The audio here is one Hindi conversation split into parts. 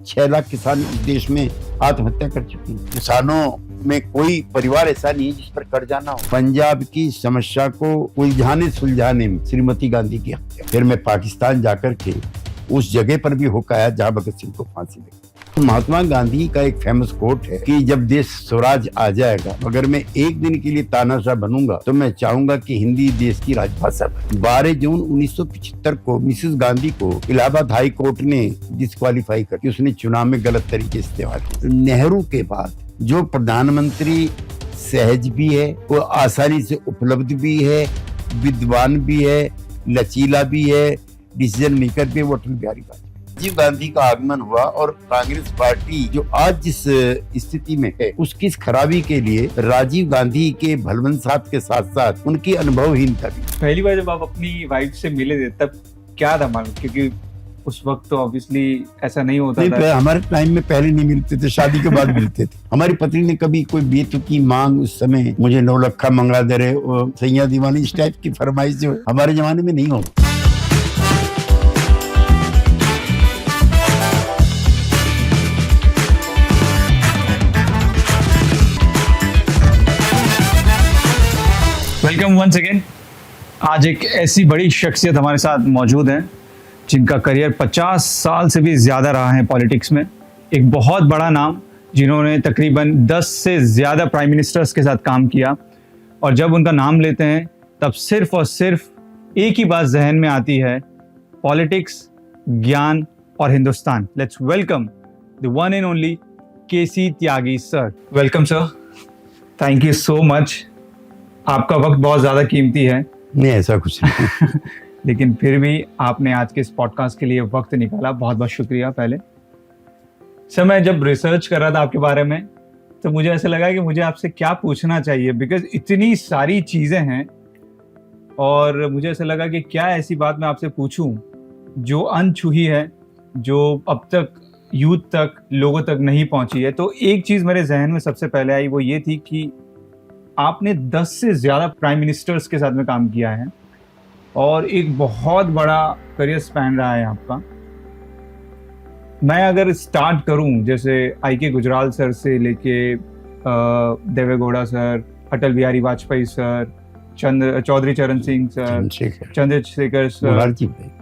6 लाख किसान इस देश में आत्महत्या कर चुके हैं। किसानों में कोई परिवार ऐसा नहीं है जिस पर कर्जा ना हो। पंजाब की समस्या को उलझाने सुलझाने में श्रीमती गांधी की हत्या। फिर मैं पाकिस्तान जाकर के उस जगह पर भी होकर आया जहां भगत सिंह को फांसी लगी। महात्मा गांधी का एक फेमस कोट है कि जब देश स्वराज आ जाएगा, अगर मैं एक दिन के लिए तानाशाह बनूंगा तो मैं चाहूंगा कि हिंदी देश की राजभाषा बने। 12 जून 1975 को मिसेस गांधी को इलाहाबाद हाई कोर्ट ने डिस्क्वालीफाई कर, उसने चुनाव में गलत तरीके से इस्तेमाल किया। नेहरू के बाद जो प्रधानमंत्री सहज भी है, वो आसानी से उपलब्ध भी है, विद्वान भी है, लचीला भी है, डिसीजन मेकर भी, वो अटल बिहारी वाजपेयी। राजीव गांधी का आगमन हुआ और कांग्रेस पार्टी जो आज जिस स्थिति में है उसकी खराबी के लिए राजीव गांधी के भलवंत साहब के साथ साथ उनकी अनुभवहीनता भी। पहली बार जब आप अपनी वाइफ से मिले थे तब क्या था मालूम, क्योंकि उस वक्त तो ऑब्वियसली ऐसा नहीं होता था। हमारे टाइम में पहले नहीं मिलते थे, शादी के बाद मिलते थे। हमारी पत्नी ने कभी कोई बेतुकी मांग, उस समय मुझे 9 लखा मंगा दे रहे, सैया दीवानी, इस टाइप की फरमाइश जो हमारे जमाने में नहीं होती। Welcome once again. आज एक ऐसी बड़ी शख्सियत हमारे साथ मौजूद हैं जिनका करियर 50 साल से भी ज़्यादा रहा है पॉलिटिक्स में। एक बहुत बड़ा नाम जिन्होंने तकरीबन 10 से ज़्यादा प्राइम मिनिस्टर्स के साथ काम किया, और जब उनका नाम लेते हैं तब सिर्फ और सिर्फ एक ही बात जहन में आती है, पॉलिटिक्स, ज्ञान और Hindustan. Let's welcome the one and only K C Tyagi sir. Welcome sir, thank you so much. आपका वक्त बहुत ज़्यादा कीमती है। नहीं, ऐसा कुछ नहीं। लेकिन फिर भी आपने आज के इस पॉडकास्ट के लिए वक्त निकाला, बहुत बहुत शुक्रिया। पहले सर, मैं जब रिसर्च कर रहा था आपके बारे में तो मुझे ऐसा लगा कि मुझे आपसे क्या पूछना चाहिए, बिकॉज इतनी सारी चीज़ें हैं, और मुझे ऐसा लगा कि क्या ऐसी बात मैं आपसे पूछूं जो अनछुई है, जो अब तक यूथ तक, लोगों तक नहीं पहुंची है। तो एक चीज़ मेरे जहन में सबसे पहले आई, वो ये थी कि आपने 10 से ज़्यादा प्राइम मिनिस्टर्स के साथ में काम किया है और एक बहुत बड़ा करियर स्पैन रहा है आपका। मैं अगर स्टार्ट करूं जैसे आई.के. गुजराल सर से लेके देवे गौड़ा सर, अटल बिहारी वाजपेयी सर, चौधरी चरण Singh sir, Chandrashekhar sir,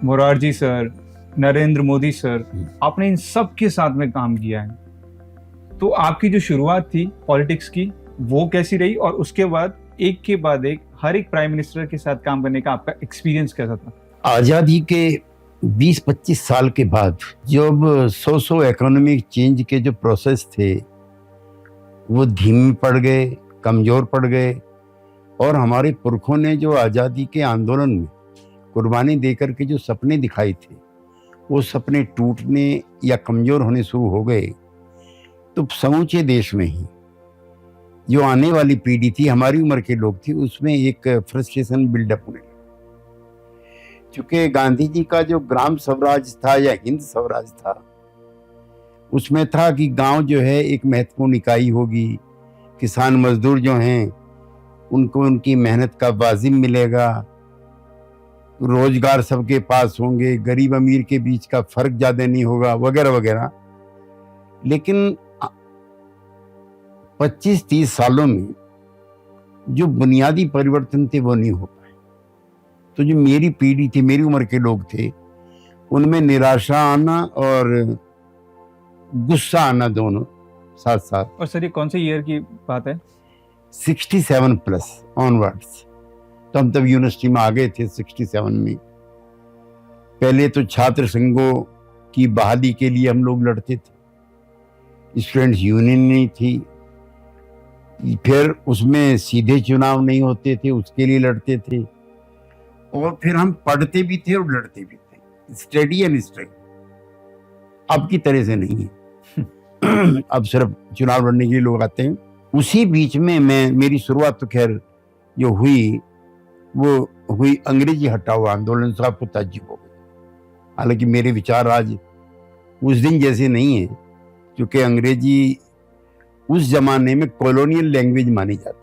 Morarji sir, Narendra Modi sir, आपने इन सब के साथ में काम किया है। तो आपकी जो शुरुआत थी पॉलिटिक्स की वो कैसी रही, और उसके बाद एक के बाद एक हर एक प्राइम मिनिस्टर के साथ काम करने का आपका एक्सपीरियंस कैसा था? आज़ादी के 20-25 साल के बाद जब 100 इकोनॉमिक चेंज के जो प्रोसेस थे वो धीमे पड़ गए, कमज़ोर पड़ गए, और हमारे पुरखों ने जो आज़ादी के आंदोलन में कुर्बानी देकर के जो सपने दिखाए थे वो सपने टूटने या कमज़ोर होने शुरू हो गए। तो समूचे देश में ही जो आने वाली पीढ़ी थी, हमारी उम्र के लोग थी, उसमें एक फ्रस्ट्रेशन बिल्डअप होने लगा। क्योंकि गांधी जी का जो ग्राम स्वराज था या हिंद स्वराज था, उसमें था कि गांव जो है एक महत्वपूर्ण इकाई होगी, किसान मजदूर जो हैं उनको उनकी मेहनत का वाजिब मिलेगा, रोजगार सबके पास होंगे, गरीब अमीर के बीच का फर्क ज़्यादा नहीं होगा, वगैरह वगैरह। लेकिन 25-30 सालों में जो बुनियादी परिवर्तन थे वो नहीं हो पाए। तो जो मेरी पीढ़ी थी, मेरी उम्र के लोग थे, उनमें निराशा आना और गुस्सा आना दोनों साथ साथ। और सर, ये कौन से ईयर की बात है? 67 प्लस ऑनवर्ड्स। तो हम तब यूनिवर्सिटी में आ गए थे 67 में। पहले तो छात्र संघों की बहाली के लिए हम लोग लड़ते थे, स्टूडेंट्स यूनियन नहीं थी, फिर उसमें सीधे चुनाव नहीं होते थे, उसके लिए लड़ते थे, और फिर हम पढ़ते भी थे और लड़ते भी थे। Study and struggle. अब की तरह से नहीं है। अब सिर्फ चुनाव लड़ने के लिए लोग आते हैं। उसी बीच में मेरी शुरुआत तो खैर जो हुई वो हुई अंग्रेजी हटाओ आंदोलन से। आपको ताज्जुब हो गया, हालांकि मेरे विचार आज उस दिन जैसे नहीं है, क्योंकि अंग्रेजी उस जमाने में कॉलोनियल लैंग्वेज मानी जाती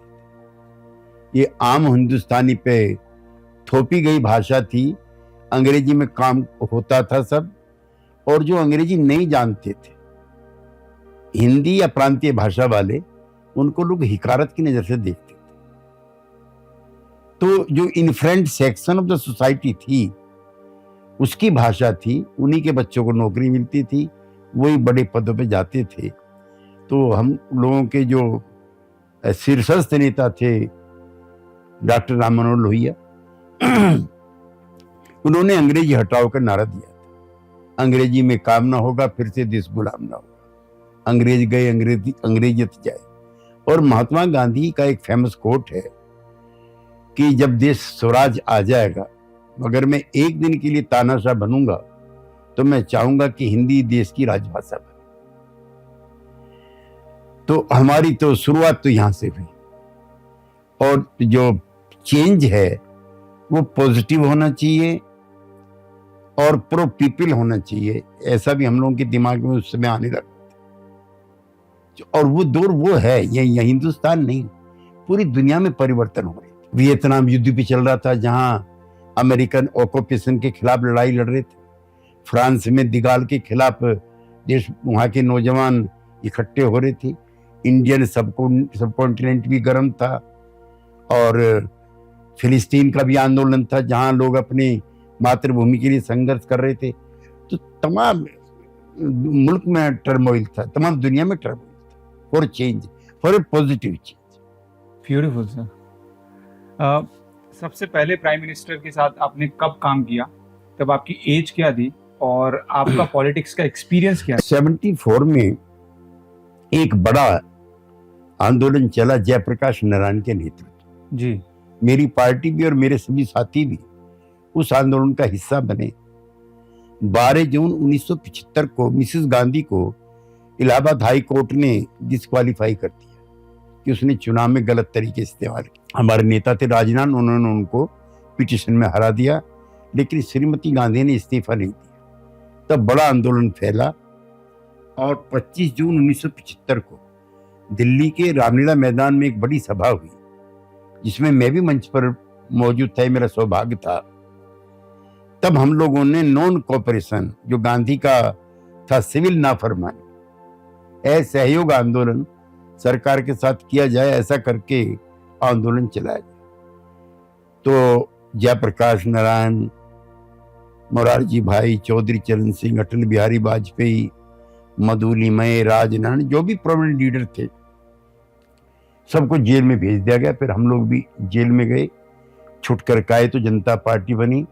थी। ये आम हिंदुस्तानी पे थोपी गई भाषा थी। अंग्रेजी में काम होता था सब, और जो अंग्रेजी नहीं जानते थे हिंदी या प्रांतीय भाषा वाले उनको लोग हिकारत की नजर से देखते थे। तो जो influential section of the society थी उसकी भाषा थी, उन्हीं के बच्चों को नौकरी मिलती थी, वही बड़े पदों पे जाते थे। तो हम लोगों के जो शीर्षस्थ नेता थे डॉक्टर राम मनोहर लोहिया, उन्होंने अंग्रेजी हटाओ का नारा दिया था। अंग्रेजी में काम ना होगा, फिर से देश गुलाम ना होगा। अंग्रेज गए, अंग्रेजियत जाए। और महात्मा गांधी का एक फेमस कोट है कि जब देश स्वराज आ जाएगा, अगर मैं एक दिन के लिए तानाशाह बनूंगा तो मैं चाहूंगा कि हिंदी देश की राजभाषा बने। तो हमारी तो शुरुआत तो यहां से हुई, और जो चेंज है वो पॉजिटिव होना चाहिए और प्रो पीपल होना चाहिए, ऐसा भी हम लोगों के दिमाग में उस समय आने लगा। और वो दौर वो है, ये हिंदुस्तान नहीं, पूरी दुनिया में परिवर्तन हो रहे थे। वियतनाम युद्ध भी चल रहा था, जहां अमेरिकन ऑक्यूपेशन के खिलाफ लड़ाई लड़ रहे थे। फ्रांस में दिगाल के खिलाफ देश, वहां के नौजवान इकट्ठे हो रहे थे। इंडियन सबकॉन्टिनेंट भी गर्म था, और फिलिस्तीन का भी आंदोलन था, जहां लोग अपनी मातृभूमि के लिए संघर्ष कर रहे थे। तो तमाम मुल्क में टर्मोइल था, तमाम दुनिया में टर्मोइल था, for change, for a positive change. Beautiful sir. सबसे पहले प्राइम मिनिस्टर के साथ आपने कब काम किया, तब आपकी एज क्या थी और आपका पॉलिटिक्स का एक्सपीरियंस क्या है? 74 में एक बड़ा आंदोलन चला जयप्रकाश नारायण के नेतृत्व। जी। मेरी पार्टी भी और मेरे सभी साथी भी उस आंदोलन का हिस्सा बने। 12 जून 1975 को मिसेस गांधी को इलाहाबाद हाई कोर्ट ने डिस्क्वालीफाई कर दिया कि उसने चुनाव में गलत तरीके से इस्तेमाल किया। हमारे नेता थे राजनान, उन्होंने उनको पिटीशन में हरा दिया, लेकिन श्रीमती गांधी ने इस्तीफा नहीं दिया। तब बड़ा आंदोलन फैला, और 25 जून 1975 को दिल्ली के रामलीला मैदान में एक बड़ी सभा हुई, जिसमें मैं भी मंच पर मौजूद था, मेरा सौभाग्य था। तब हम लोगों ने नॉन कोऑपरेशन, जो गांधी का था सिविल नाफरमानी, असहयोग आंदोलन सरकार के साथ किया जाए, ऐसा करके आंदोलन चलाया गया। तो जयप्रकाश नारायण, मोरारजी भाई, चौधरी चरण सिंह, अटल बिहारी वाजपेयी, मधुलिमय, राजनारायण, जो भी प्रोमिनेंट लीडर थे, सबको जेल में भेज दिया गया। फिर हम लोग भी जेल में गए, छुट कर आए तो जनता पार्टी बनी।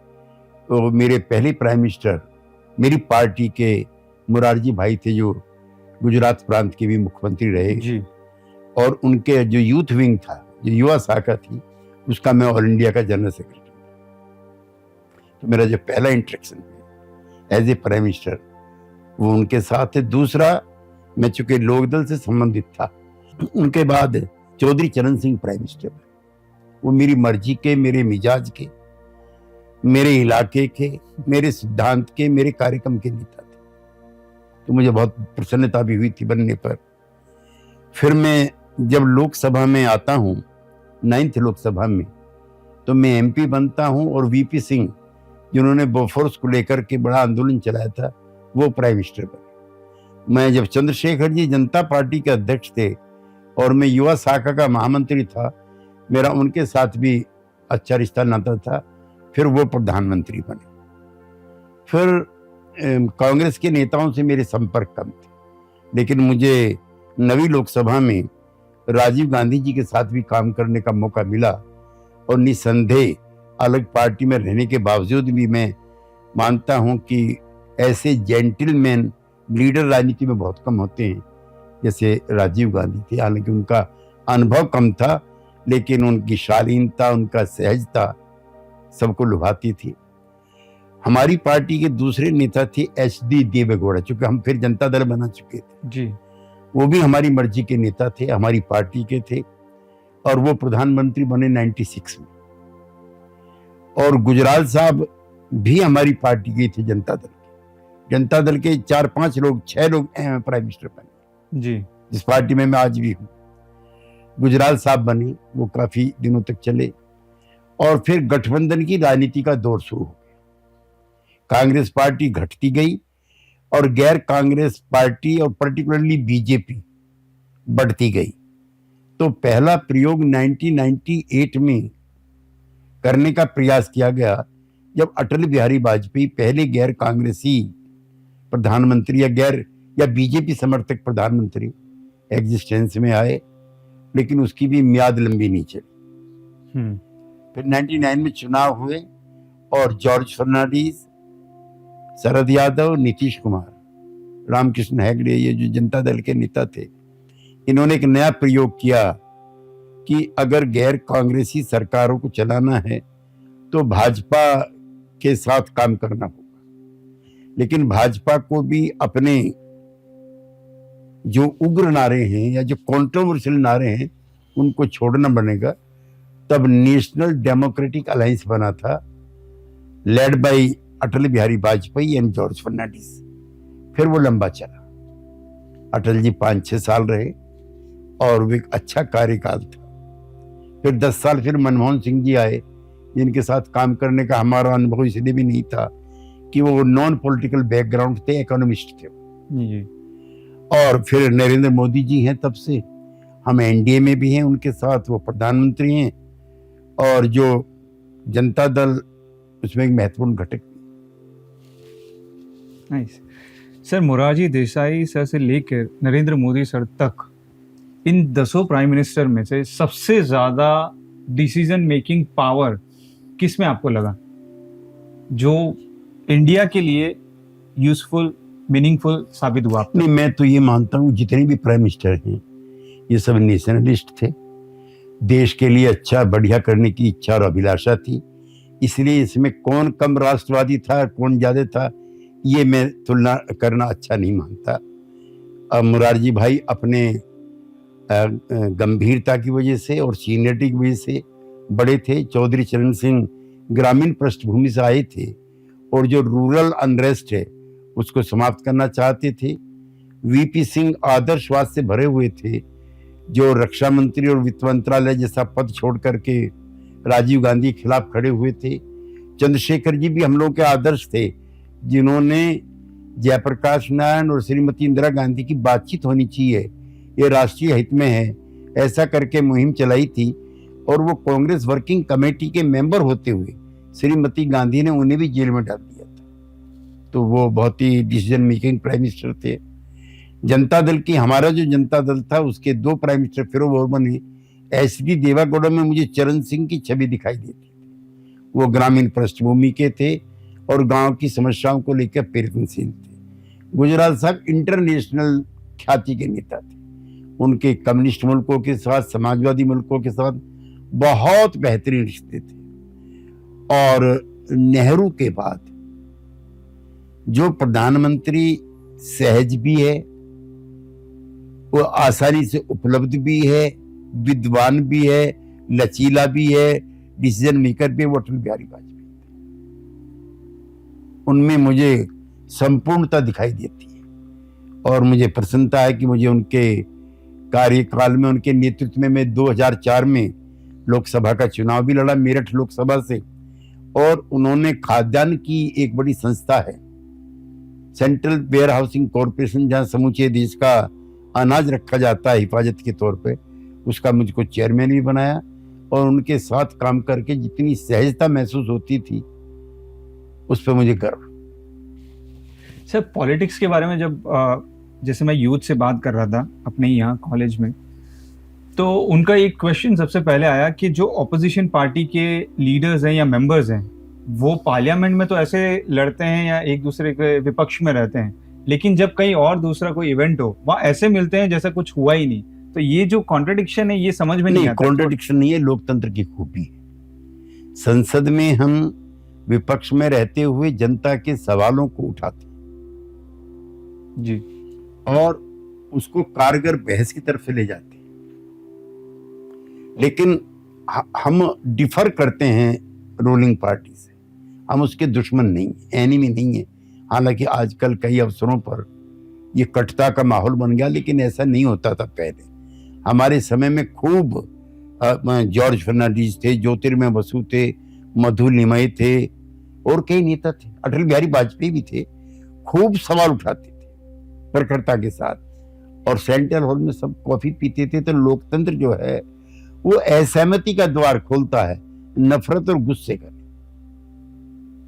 तो मेरे पहले प्राइम मिनिस्टर मेरी पार्टी के मोरारजी भाई थे, जो गुजरात प्रांत के भी मुख्यमंत्री रहे जी। और उनके जो यूथ विंग था, जो युवा शाखा थी, उसका मैं ऑल इंडिया का जनरल सेक्रेटरी। तो मेरा जो पहला interaction as a prime minister वो उनके साथ है। दूसरा, मैं चूंकि लोकदल से संबंधित था, उनके बाद चौधरी चरण सिंह प्राइम मिनिस्टर, वो मेरी मर्जी के, मेरे मिजाज के, मेरे इलाके के, मेरे सिद्धांत के, मेरे कार्यक्रम के नेता थे। तो मुझे बहुत प्रसन्नता भी हुई थी बनने पर। फिर मैं जब लोकसभा में आता हूँ, 9th लोकसभा में, तो मैं एमपी बनता हूँ, और वीपी सिंह, जिन्होंने बोफोर्स को लेकर के बड़ा आंदोलन चलाया था, वो प्राइम मिनिस्टर बने। मैं जब चंद्रशेखर जी जनता पार्टी के अध्यक्ष थे और मैं युवा शाखा का महामंत्री था, मेरा उनके साथ भी अच्छा रिश्ता नाता था। फिर वो प्रधानमंत्री बने। फिर कांग्रेस के नेताओं से मेरे संपर्क कम थे, लेकिन मुझे 9वीं लोकसभा में राजीव गांधी जी के साथ भी काम करने का मौका मिला। और निसंदेह अलग पार्टी में रहने के बावजूद भी मैं मानता हूं कि ऐसे जेंटलमैन लीडर राजनीति में बहुत कम होते हैं, जैसे राजीव गांधी थे। हालांकि उनका अनुभव कम था, लेकिन उनकी शालीनता, उनका सहजता सबको लुभाती थी। हमारी पार्टी के दूसरे नेता थे HD देवेगौड़ा, चूंकि हम फिर जनता दल बना चुके थे जी। वो भी हमारी मर्जी के नेता थे, हमारी पार्टी के थे, और वो प्रधानमंत्री बने 96 में। और गुजराल साहब भी हमारी पार्टी के थे, जनता दल के 4-5 लोग, 6 लोग प्राइम मिनिस्टर बने जी। जिस पार्टी में मैं आज भी हूँ। गुजराल साहब बने, वो काफी दिनों तक चले। और फिर गठबंधन की राजनीति का दौर शुरू हो गया। कांग्रेस पार्टी घटती गई और गैर कांग्रेस पार्टी और पर्टिकुलरली बीजेपी बढ़ती गई। तो पहला प्रयोग 1998 में करने का प्रयास किया गया, जब अटल बिहारी वाजपेयी पहले गैर कांग्रेसी प्रधानमंत्री या बीजेपी समर्थक प्रधानमंत्री एग्जिस्टेंस में आए, लेकिन उसकी भी मियाद लंबी नहीं चली। फिर 99 में चुनाव हुए और जॉर्ज फर्नांडिस, शरद यादव, नीतीश कुमार, रामकृष्ण हेगड़े, ये जो जनता दल के नेता थे, इन्होंने एक नया प्रयोग किया कि अगर गैर कांग्रेसी सरकारों को चलाना है तो भाजपा के साथ काम करना होगा, लेकिन भाजपा को भी अपने जो उग्र नारे हैं या जो कंट्रोवर्शियल नारे हैं उनको छोड़ना बनेगा। तब नेशनल डेमोक्रेटिक अलायंस बना था, led by Atal Bihari Vajpayee and George Fernandes. फिर वो लंबा चला, अटल जी 5-6 साल रहे और वो एक अच्छा कार्यकाल था। फिर 10 साल फिर मनमोहन सिंह जी आए, जिनके साथ काम करने का हमारा अनुभव इसलिए भी नहीं था कि वो नॉन पॉलिटिकल बैकग्राउंड थे, इकोनॉमिस्ट थे। और फिर नरेंद्र मोदी जी हैं, तब से हम एनडीए में भी हैं उनके साथ, वो प्रधानमंत्री हैं और जो जनता दल उसमें एक महत्वपूर्ण घटक। Nice sir, Morarji Desai sir से लेकर नरेंद्र मोदी सर तक, इन 10 प्राइम मिनिस्टर में से सबसे ज्यादा डिसीजन मेकिंग पावर किस में आपको लगा, जो इंडिया के लिए यूजफुल, मीनिंगफुल साबित हुआ? नहीं, मैं तो ये मानता हूँ जितने भी प्राइम मिनिस्टर हैं ये सब नेशनलिस्ट थे, देश के लिए अच्छा बढ़िया करने की इच्छा और अभिलाषा थी। इसलिए इसमें कौन कम राष्ट्रवादी था, कौन ज्यादा था, ये मैं तुलना करना अच्छा नहीं मानता। मोरारजी भाई अपने गंभीरता की वजह से और सीनियरिटी की वजह से बड़े थे। चौधरी चरण सिंह ग्रामीण पृष्ठभूमि से आए थे और जो रूरल अनरेस्ट है उसको समाप्त करना चाहते थे। वीपी सिंह आदर्शवाद से भरे हुए थे, जो रक्षा मंत्री और वित्त मंत्रालय जैसा पद छोड़ करके राजीव गांधी के खिलाफ खड़े हुए थे। चंद्रशेखर जी भी हम लोग के आदर्श थे, जिन्होंने जयप्रकाश नारायण और श्रीमती इंदिरा गांधी की बातचीत होनी चाहिए, ये राष्ट्रीय हित में है, ऐसा करके मुहिम चलाई थी। और वो कांग्रेस वर्किंग कमेटी के मेंबर होते हुए श्रीमती गांधी ने उन्हें भी जेल में डाल दिया था। तो वो बहुत ही डिसीजन मेकिंग प्राइम मिनिस्टर थे। जनता दल की, हमारा जो जनता दल था उसके 2 प्राइम मिनिस्टर फिरोज वर्मा ने, एचडी देवागौड़ा में मुझे चरण सिंह की छवि दिखाई देती थी। वो ग्रामीण पृष्ठभूमि के थे और गांव की समस्याओं को लेकर प्रयत्नशील थे। गुजराल साहब इंटरनेशनल ख्याति के नेता थे, उनके कम्युनिस्ट मुल्कों के साथ, समाजवादी मुल्कों के साथ बहुत बेहतरीन रिश्ते थे। और नेहरू के बाद जो प्रधानमंत्री सहज भी है, वो आसानी से उपलब्ध भी है, विद्वान भी है, लचीला भी है, डिसीजन मेकर भी, वो अटल बिहारी वाजपेयी। उनमें मुझे संपूर्णता दिखाई देती है और मुझे प्रसन्नता है कि मुझे उनके कार्यकाल में, उनके नेतृत्व में मैं 2004 में लोकसभा का चुनाव भी लड़ा मेरठ लोकसभा से। और उन्होंने खाद्यान्न की एक बड़ी संस्था है, सेंट्रल वेयर हाउसिंग कॉरपोरेशन, जहाँ समूचे देश का अनाज रखा जाता है हिफाजत के तौर पे, उसका मुझको चेयरमैन भी बनाया। और उनके साथ काम करके जितनी सहजता महसूस होती थी, उस पर मुझे गर्व। सर, पॉलिटिक्स के बारे में जब जैसे मैं यूथ से बात कर रहा था अपने यहाँ कॉलेज में, तो उनका एक क्वेश्चन सबसे पहले आया कि जो ऑपोजिशन पार्टी के लीडर्स हैं या मेंबर्स हैं, वो पार्लियामेंट में तो ऐसे लड़ते हैं या एक दूसरे के विपक्ष में रहते हैं, लेकिन जब कहीं और दूसरा कोई इवेंट हो वहाँ ऐसे मिलते हैं जैसा कुछ हुआ ही नहीं। तो ये जो कॉन्ट्रडिक्शन है ये समझ में नहीं आता। कॉन्ट्रडिक्शन नहीं है, लोकतंत्र की खूबी है। संसद में हम विपक्ष में रहते हुए जनता के सवालों को उठाते जी और उसको कारगर बहस की तरफ ले जाते हैं, लेकिन हम डिफर करते हैं रूलिंग पार्टी से। हम उसके दुश्मन नहीं, एनिमी नहीं है। हालांकि आजकल कई अवसरों पर ये कटता का माहौल बन गया, लेकिन ऐसा नहीं होता था पहले। हमारे समय में खूब जॉर्ज फर्नांडिस थे, ज्योतिर्मय बसु थे, मधु लिमय थे और कई नेता थे, अटल बिहारी वाजपेयी भी थे। खूब सवाल उठाते थे प्रखरता के साथ, और सेंट्रल हॉल में सब कॉफी पीते थे। तो लोकतंत्र जो है वो असहमति का द्वार खोलता है, नफरत और गुस्से का।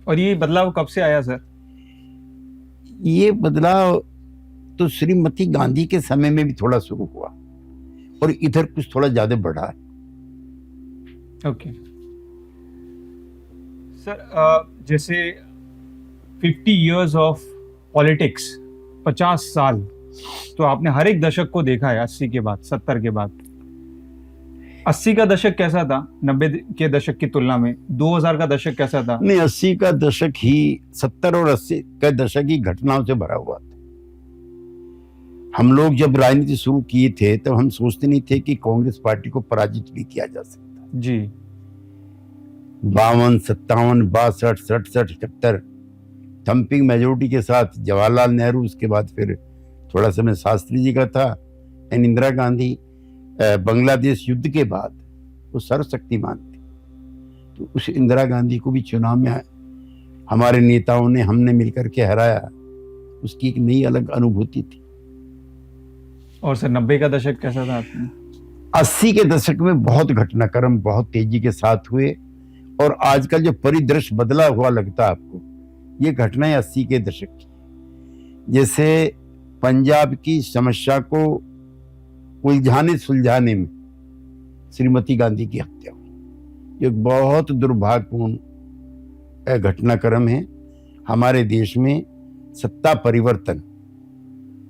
और ये बदलाव कब से आया सर? ये बदलाव तो श्रीमती गांधी के समय में भी थोड़ा शुरू हुआ, और इधर कुछ थोड़ा ज्यादा बढ़ा है। ओके सर, जैसे 50 years ऑफ पॉलिटिक्स, 50 साल, तो आपने हर एक दशक को देखा है, 80 के बाद, 70 के बाद। 80 का दशक कैसा था 90 के दशक की तुलना में? 2000 का दशक कैसा था? नहीं, 80 का दशक ही 70 और 80 का दशक ही घटनाओं से भरा हुआ था। हम लोग जब राजनीति शुरू किए थे तब हम सोचते नहीं थे कि कांग्रेस पार्टी को पराजित भी किया जा सकता जी। 52, 57, 62, 67, 78 थम्पिंग मेजोरिटी के साथ जवाहरलाल नेहरू, उसके बाद फिर थोड़ा समय शास्त्री जी का था, एंड इंदिरा गांधी। बांग्लादेश युद्ध के बाद वो सर्वशक्तिमान थी, तो उस इंदिरा गांधी को भी चुनाव में हमारे नेताओं ने, हमने मिलकर के हराया। उसकी एक नई अलग अनुभूति थी। और सर 90 का दशक कैसा था आपने? 80 के दशक में बहुत घटनाक्रम बहुत तेजी के साथ हुए, और आजकल जो परिदृश्य बदला हुआ लगता है आपको, ये घटनाएं 80 के दशक की। जैसे पंजाब की समस्या को उलझाने सुलझाने में श्रीमती गांधी की हत्या हुई। एक बहुत दुर्भाग्यपूर्ण घटनाक्रम है। हमारे देश में सत्ता परिवर्तन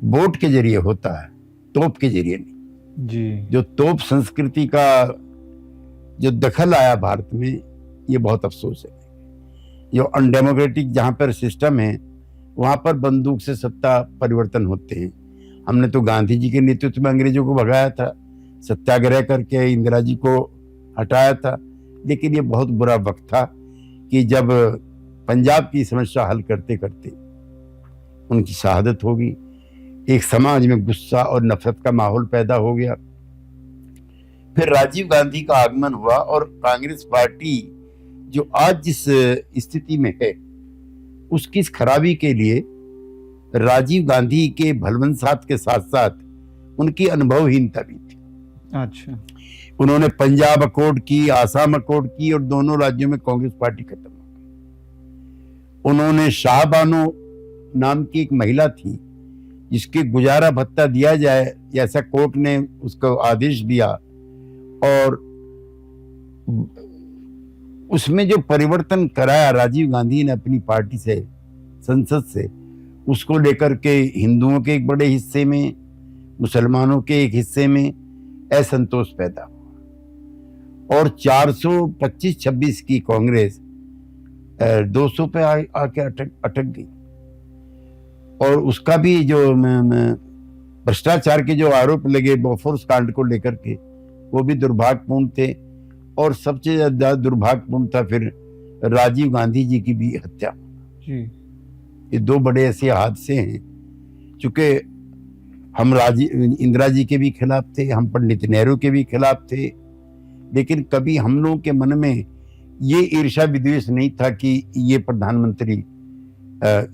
वोट के जरिए होता है, तोप के जरिए नहीं। जी। जो तोप संस्कृति का जो दखल आया भारत में, ये बहुत अफसोस है। जो अनडेमोक्रेटिक जहां पर सिस्टम है, वहां पर बंदूक से सत्ता परिवर्तन होते हैं। हमने तो गांधी जी के नेतृत्व में अंग्रेजों को भगाया था, सत्याग्रह करके इंदिरा जी को हटाया था। लेकिन ये बहुत बुरा वक्त था कि जब पंजाब की समस्या हल करते करते उनकी शहादत होगी। एक समाज में गुस्सा और नफरत का माहौल पैदा हो गया। फिर राजीव गांधी का आगमन हुआ, और कांग्रेस पार्टी जो आज जिस स्थिति में है, उसकी इस खराबी के लिए राजीव गांधी के भलवंसात के साथ साथ उनकी अनुभवहीनता भी थी। अच्छा। उन्होंने पंजाब अकॉर्ड की, आसाम अकॉर्ड की, और दोनों राज्यों में कांग्रेस पार्टी खत्म हो गई। उन्होंने शाहबानो नाम की एक महिला थी, जिसके गुजारा भत्ता दिया जाए, ऐसा कोर्ट ने उसको आदेश दिया, और उसमें जो परिवर्तन कराया राजीव गांधी ने अपनी पार्टी से, संसद से, उसको लेकर के हिंदुओं के एक बड़े हिस्से में, मुसलमानों के एक हिस्से में असंतोष पैदा हुआ, और 425-26 की कांग्रेस 200 पे आके अटक गई। और उसका भी जो भ्रष्टाचार के जो आरोप लगे बोफोर्स कांड को लेकर के, वो भी दुर्भाग्यपूर्ण थे। और सबसे ज्यादा दुर्भाग्यपूर्ण था फिर राजीव गांधी जी की भी हत्या। जी। ये दो बड़े ऐसे हादसे हैं। चूंकि हम इंदिरा जी के भी खिलाफ थे, हम पंडित नेहरू के भी खिलाफ थे, लेकिन कभी हम लोगों के मन में ये ईर्ष्या विद्वेष नहीं था कि ये प्रधानमंत्री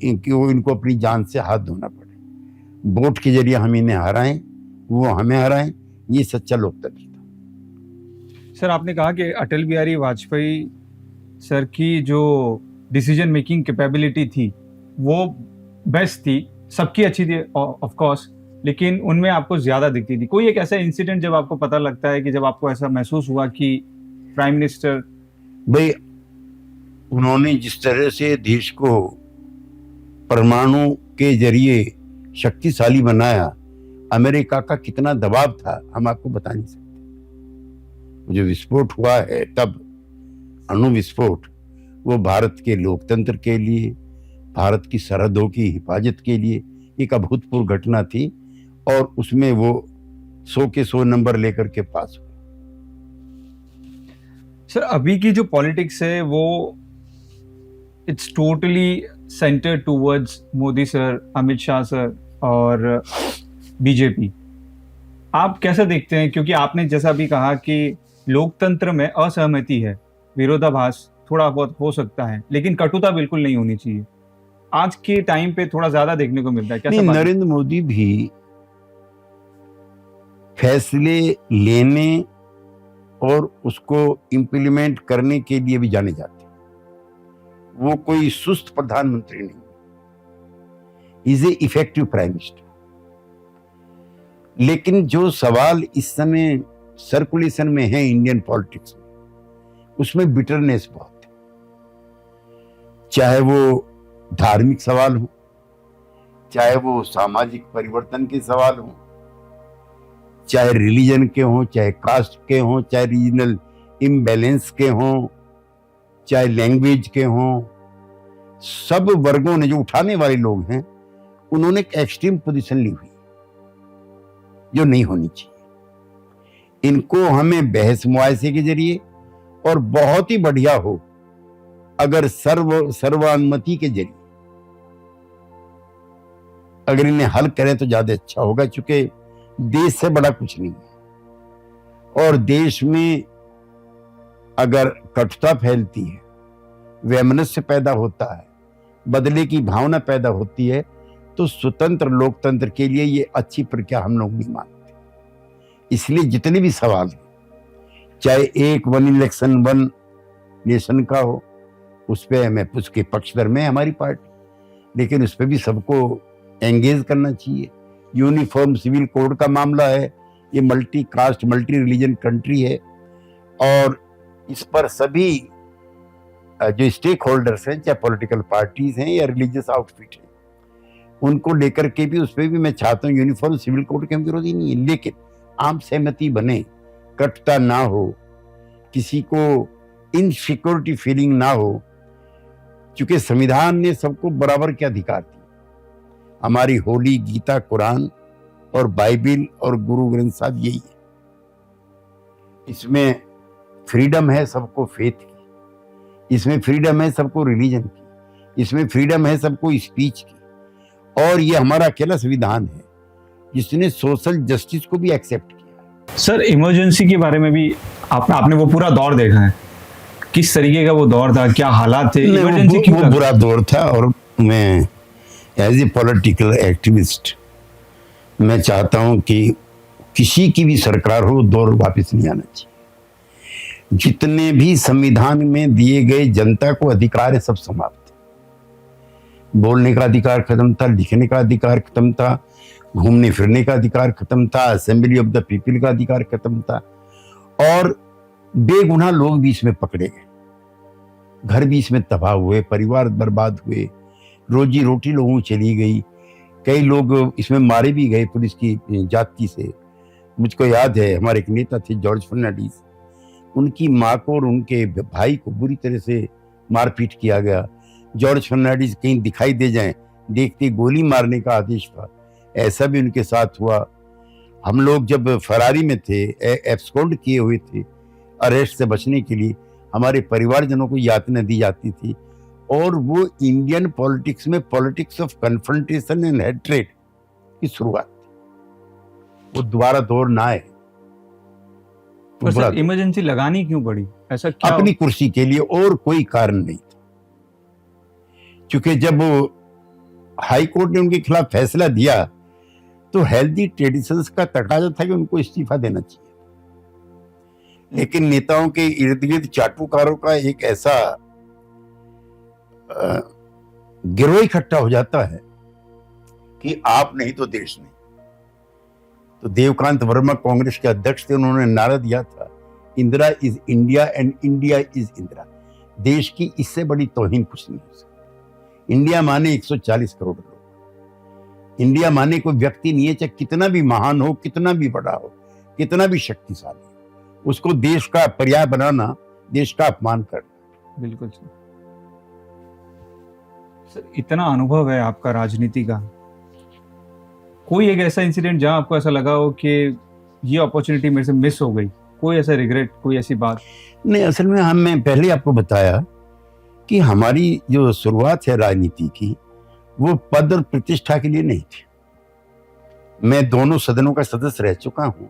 इनको अपनी जान से हाथ धोना पड़े। वोट के जरिए हम इन्हें हराएं, वो हमें हराएं, ये सच्चा लोकतंत्र था। सर, आपने कहा कि अटल बिहारी वाजपेयी सर की जो डिसीजन मेकिंग कैपेबिलिटी थी वो बेस्ट थी, सबकी अच्छी थी ऑफ कोर्स, लेकिन उनमें आपको ज्यादा दिखती थी। कोई एक ऐसा इंसिडेंट जब आपको पता लगता है कि जब आपको ऐसा महसूस हुआ कि प्राइम मिनिस्टर भाई, उन्होंने जिस तरह से देश को परमाणु के जरिए शक्तिशाली बनाया, अमेरिका का कितना दबाव था हम आपको बता नहीं सकते। जो विस्फोट हुआ है तब, अणु विस्फोट, वो भारत के लोकतंत्र के लिए, भारत की सरहदों की हिफाजत के लिए एक अभूतपूर्व घटना थी, और उसमें वो 100 के 100 नंबर लेकर के पास हुए। सर, अभी की जो पॉलिटिक्स है वो it's totally centred towards Modi sir, Amit Shah sir और बीजेपी। आप कैसे देखते हैं? क्योंकि आपने जैसा भी कहा कि लोकतंत्र में असहमति है, विरोधाभास थोड़ा बहुत हो सकता है, लेकिन कटुता बिल्कुल नहीं होनी चाहिए। आज के टाइम पे थोड़ा ज्यादा देखने को मिलता है। क्या नहीं, सब बात है? नरेंद्र मोदी भी फैसले लेने और उसको इम्प्लीमेंट करने के लिए भी जाने जाते हैं। वो कोई सुस्त प्रधानमंत्री नहीं, is a effective prime minister. लेकिन जो सवाल इस समय सर्कुलेशन में है इंडियन पॉलिटिक्स में, उसमें बिटरनेस बहुत है। चाहे वो धार्मिक सवाल हो, चाहे वो सामाजिक परिवर्तन के सवाल हो, चाहे रिलीजन के हों, चाहे कास्ट के हों, चाहे रीजनल इम्बैलेंस के हों, चाहे लैंग्वेज के हों, सब वर्गों ने, जो उठाने वाले लोग हैं, उन्होंने एक एक्सट्रीम पोजीशन ली हुई जो नहीं होनी चाहिए। इनको हमें बहस मुआयसे के जरिए, और बहुत ही बढ़िया हो अगर सर्वानुमति के जरिए अगर इन्हें हल करें तो ज्यादा अच्छा होगा, क्योंकि देश से बड़ा कुछ नहीं है। और देश में अगर कटुता फैलती है, वैमनस्य पैदा होता है, बदले की भावना पैदा होती है, तो स्वतंत्र लोकतंत्र के लिए ये अच्छी प्रक्रिया हम लोग नहीं मानते। इसलिए जितने भी सवाल हैं, चाहे एक वन इलेक्शन वन नेशन का हो, उस पर मैं उसके पक्षधर में हमारी पार्टी, लेकिन उस पर भी सबको एंगेज करना चाहिए। यूनिफॉर्म सिविल कोड का मामला है, ये multi caste multi religion country है, और इस पर सभी जो स्टेक होल्डर्स हैं, चाहे पॉलिटिकल पार्टीज हैं या रिलीजियस आउटफिट है, उनको लेकर के भी, उस पर भी मैं चाहता हूँ यूनिफॉर्म सिविल कोड के हम विरोधी नहीं है, लेकिन आम सहमति बने, कटता ना हो, किसी को इनसिक्योरिटी फीलिंग ना हो, क्योंकि संविधान ने सबको बराबर के अधिकार दिए। हमारी होली गीता, कुरान और बाइबिल और गुरु ग्रंथ साहब यही है। इसमें फ्रीडम है सबको फेथ की, इसमें फ्रीडम है सबको रिलीजन की, इसमें फ्रीडम है सबको स्पीच की, और ये हमारा अकेला संविधान है जिसने सोशल जस्टिस को भी एक्सेप्ट किया। सर, इमरजेंसी के बारे में भी आपने वो पूरा दौर देखा है, किस तरीके का वो दौर था, क्या हालात थे, इमरजेंसी क्यों वो बुरा दौर था। और मैं एज ए पॉलिटिकल एक्टिविस्ट मैं चाहता हूं कि किसी की भी सरकार हो, दौर वापस नहीं आना चाहिए। जितने भी संविधान में दिए गए जनता को अधिकार है, सब समाप्त है। बोलने का अधिकार खत्म था, लिखने का अधिकार खत्म था, घूमने फिरने का अधिकार खत्म था, असेंबली ऑफ द पीपल का अधिकार खत्म था, और बेगुनाह लोग भी इसमें पकड़े गए, घर भी इसमें तबाह हुए, परिवार बर्बाद हुए, रोजी रोटी लोगों की चली गई, कई लोग इसमें मारे भी गए पुलिस की जाति से। मुझको याद है, हमारे एक नेता थे जॉर्ज फर्नांडिस, उनकी माँ को और उनके भाई को बुरी तरह से मारपीट किया गया। जॉर्ज फर्नांडिस कहीं दिखाई दे जाएं, देखते गोली मारने का आदेश था, ऐसा भी उनके साथ हुआ। हम लोग जब फरारी में थे, एब्सकॉन्ड किए हुए थे, अरेस्ट से बचने के लिए हमारे परिवारजनों को यातना दी जाती थी, और वो इंडियन पॉलिटिक्स में politics of confrontation and hatred की शुरुआत थी। वो दोबारा दौर ना आए। तो सर, इमरजेंसी लगानी क्यों पड़ी, ऐसा क्या? अपनी कुर्सी के लिए, और कोई कारण नहीं था। क्योंकि जब हाई कोर्ट ने उनके खिलाफ फैसला दिया, तो हेल्दी ट्रेडिशंस का तकाजा था कि उनको इस्तीफा देना चाहिए। लेकिन नेताओं के इर्द गिर्द चाटुकारों का एक ऐसा गिरोह इकट्ठा हो जाता है कि आप नहीं तो देश नहीं। तो देवकांत वर्मा कांग्रेस के अध्यक्ष थे, उन्होंने नारा दिया था, Indira is India and India is Indira. देश की इससे बड़ी तौहीन कुछ नहीं हो सकती। इंडिया माने 140 करोड़ लोग, इंडिया माने कोई व्यक्ति नहीं है, चाहे कितना भी महान हो, कितना भी बड़ा हो, कितना भी शक्तिशाली हो, उसको देश का पर्याय बनाना, देश का अपमान करना। बिल्कुल सर। इतना अनुभव है आपका राजनीति का, कोई एक ऐसा इंसिडेंट जहां आपको ऐसा लगा हो कि ये अपॉर्चुनिटी मेरे से मिस हो गई, कोई ऐसा रिग्रेट, कोई ऐसी बात? नहीं, असल में मैं पहले आपको बताया कि हमारी जो शुरुआत है राजनीति की, वो पद और प्रतिष्ठा के लिए नहीं थी। मैं दोनों सदनों का सदस्य रह चुका हूं,